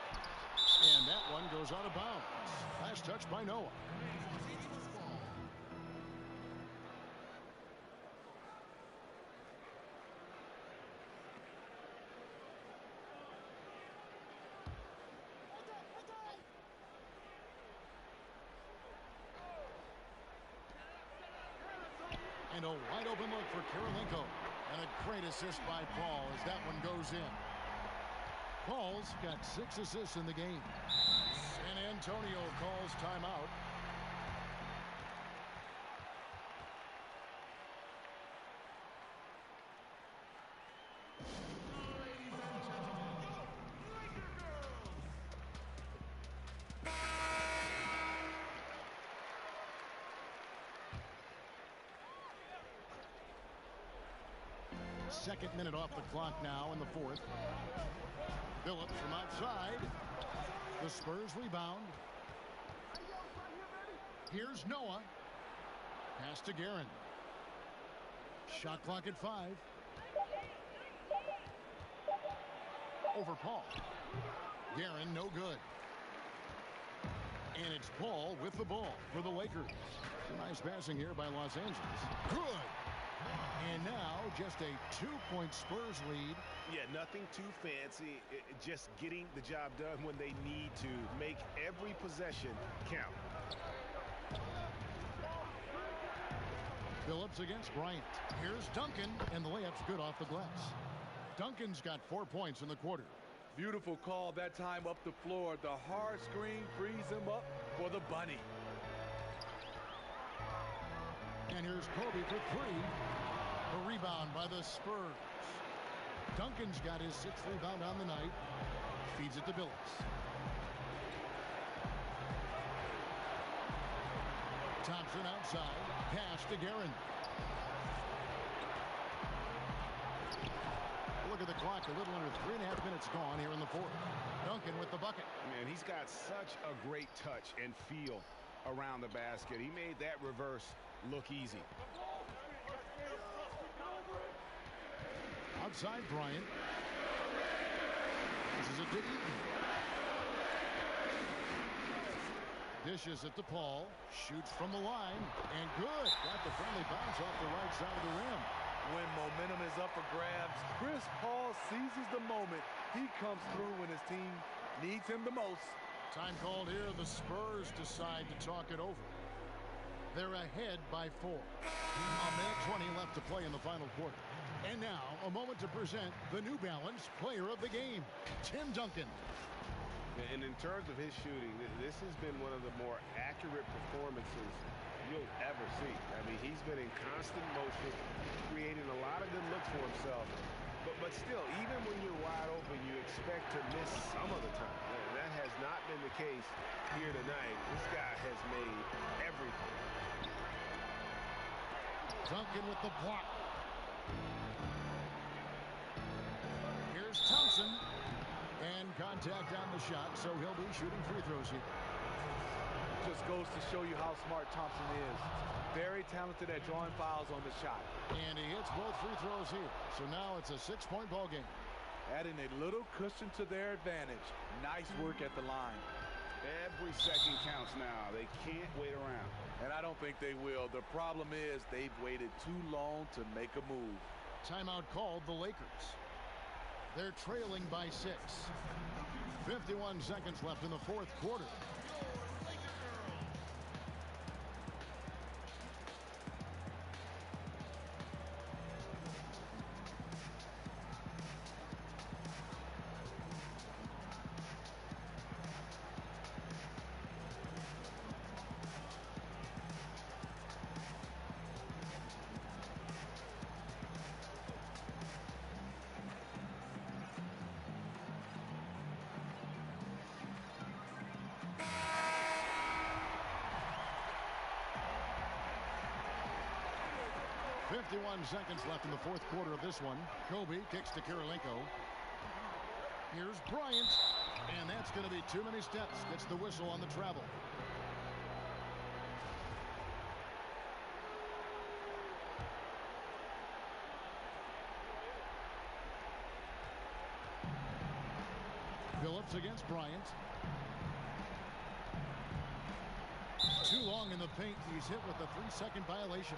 And that one goes out of bounds. Last touch by Noah. And a wide open look for Kirilenko. And a great assist by Paul as that one goes in. Paul's got 6 assists in the game. San Antonio calls timeout. 22nd minute off the clock now in the fourth. Phillips from outside. The Spurs rebound. Here's Noah. Pass to Guerin. Shot clock at 5. Over Paul. Guerin, no good. And it's Paul with the ball for the Lakers. Nice passing here by Los Angeles. Good. And now just a 2-point Spurs lead. Yeah, nothing too fancy. Just getting the job done when they need to. Make every possession count. Phillips against Bryant. Here's Duncan, and the layup's good off the glass. Duncan's got 4 points in the quarter. Beautiful call that time up the floor. The hard screen frees him up for the bunny. And here's Kobe for 3. The rebound by the Spurs. Duncan's got his 6th rebound on the night. Feeds it to Billups. Thompson outside. Pass to Guerin. Look at the clock. A little under 3.5 minutes gone here in the fourth. Duncan with the bucket. Man, he's got such a great touch and feel around the basket. He made that reverse look easy. Outside Bryant. This is it to Eaton. Dishes it to Paul. Shoots from the line. And good. Got the friendly bounce off the right side of the rim. When momentum is up for grabs, Chris Paul seizes the moment. He comes through when his team needs him the most. Time called here. The Spurs decide to talk it over. They're ahead by 4. A minute 20 left to play in the final quarter. And now, a moment to present the New Balance Player of the Game, Tim Duncan. And in terms of his shooting, this has been one of the more accurate performances you'll ever see. I mean, he's been in constant motion, creating a lot of good looks for himself. But still, even when you're wide open, you expect to miss some of the time. That has not been the case here tonight. This guy has made everything. Duncan with the block. Here's Thompson. And contact on the shot, so he'll be shooting free throws here. Just goes to show you how smart Thompson is. Very talented at drawing fouls on the shot. And he hits both free throws here. So now it's a 6-point ball game. Adding a little cushion to their advantage. Nice work at the line. Every second counts now. They can't wait around. And I don't think they will. The problem is they've waited too long to make a move. Timeout called the Lakers. They're trailing by 6. 51 seconds left in the fourth quarter. Seconds left in the fourth quarter of this one. Kobe kicks to Kirilenko. Here's Bryant. And that's going to be too many steps. Gets the whistle on the travel. Phillips against Bryant. Too long in the paint. He's hit with a 3-second violation.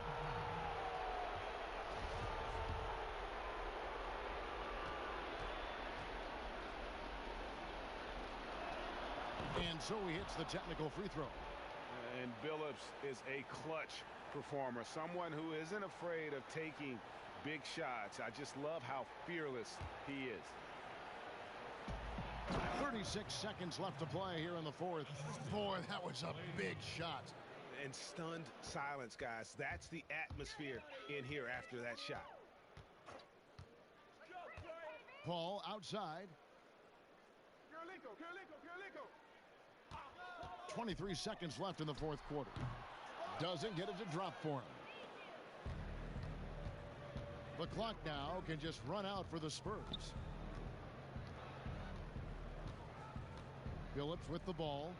And so he hits the technical free throw. And Billups is a clutch performer, someone who isn't afraid of taking big shots. I just love how fearless he is. 36 seconds left to play here in the fourth. Boy, that was a big shot. And stunned silence, guys. That's the atmosphere in here after that shot. Paul outside. 23 seconds left in the fourth quarter. Doesn't get it to drop for him. The clock now can just run out for the Spurs. Phillips with the ball.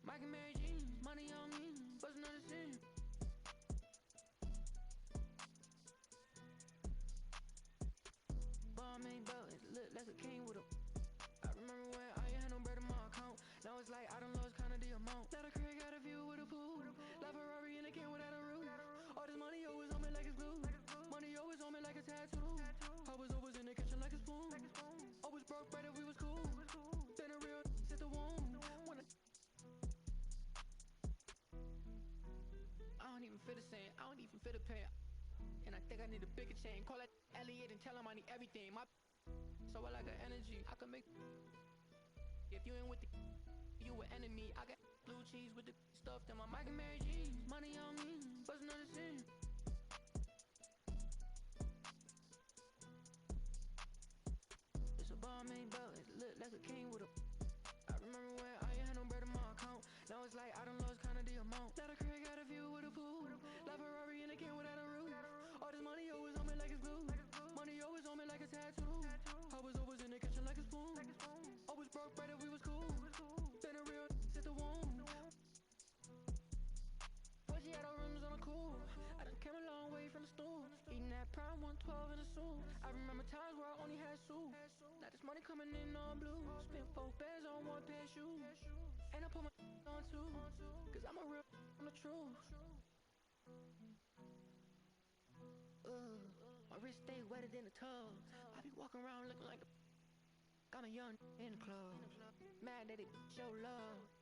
Mike and Mary Jean, money on me, bustin' on the scene. Balmain belt, it look like a king with a. I remember when I ain't had no bread in my account. Now it's like I done lost kinda the amount. Now the crib got a view with a pool. La Ferrari and it came without a roof. All this money always on me like it's glue. Money always on me like a tattoo. I was always in the kitchen like a spoon. Always broke bread if we was cool. Been a real hit the womb. When I don't even feel the same. I don't even feel the pain. And I think I need a bigger chain. Call that Elliot and tell him I need everything. My so I like an energy. I can make. If you ain't with the, you an enemy. I got blue cheese with the stuff in my Mike and Mary Jeans. Money on me, bustin' on the scene. It's a Balmain belt. It look like a king with a. I remember when I ain't had no bread in my account. Now it's like I done lost kinda the amount. Now the crib got a view with a pool. La Ferrari and it came without a roof. All this money always on me like it's glue. Money always on me like a tattoo. I was always in the kitchen like a spoon. Always broke bread if we was cool. Been a real hit the womb. Boy, she had her rims on a cool. I done came a long way from the stool. Eating that prime 112 in a suit. I remember times where I only had soup. Now this money coming in all blue. Spent 4 bands on 1 pair of shoes. And I put my on on to, cause I'm a real on the truth. My wrist stay wetter than a tub. I be walking around looking like I'm a young in the club. Mad that it show love.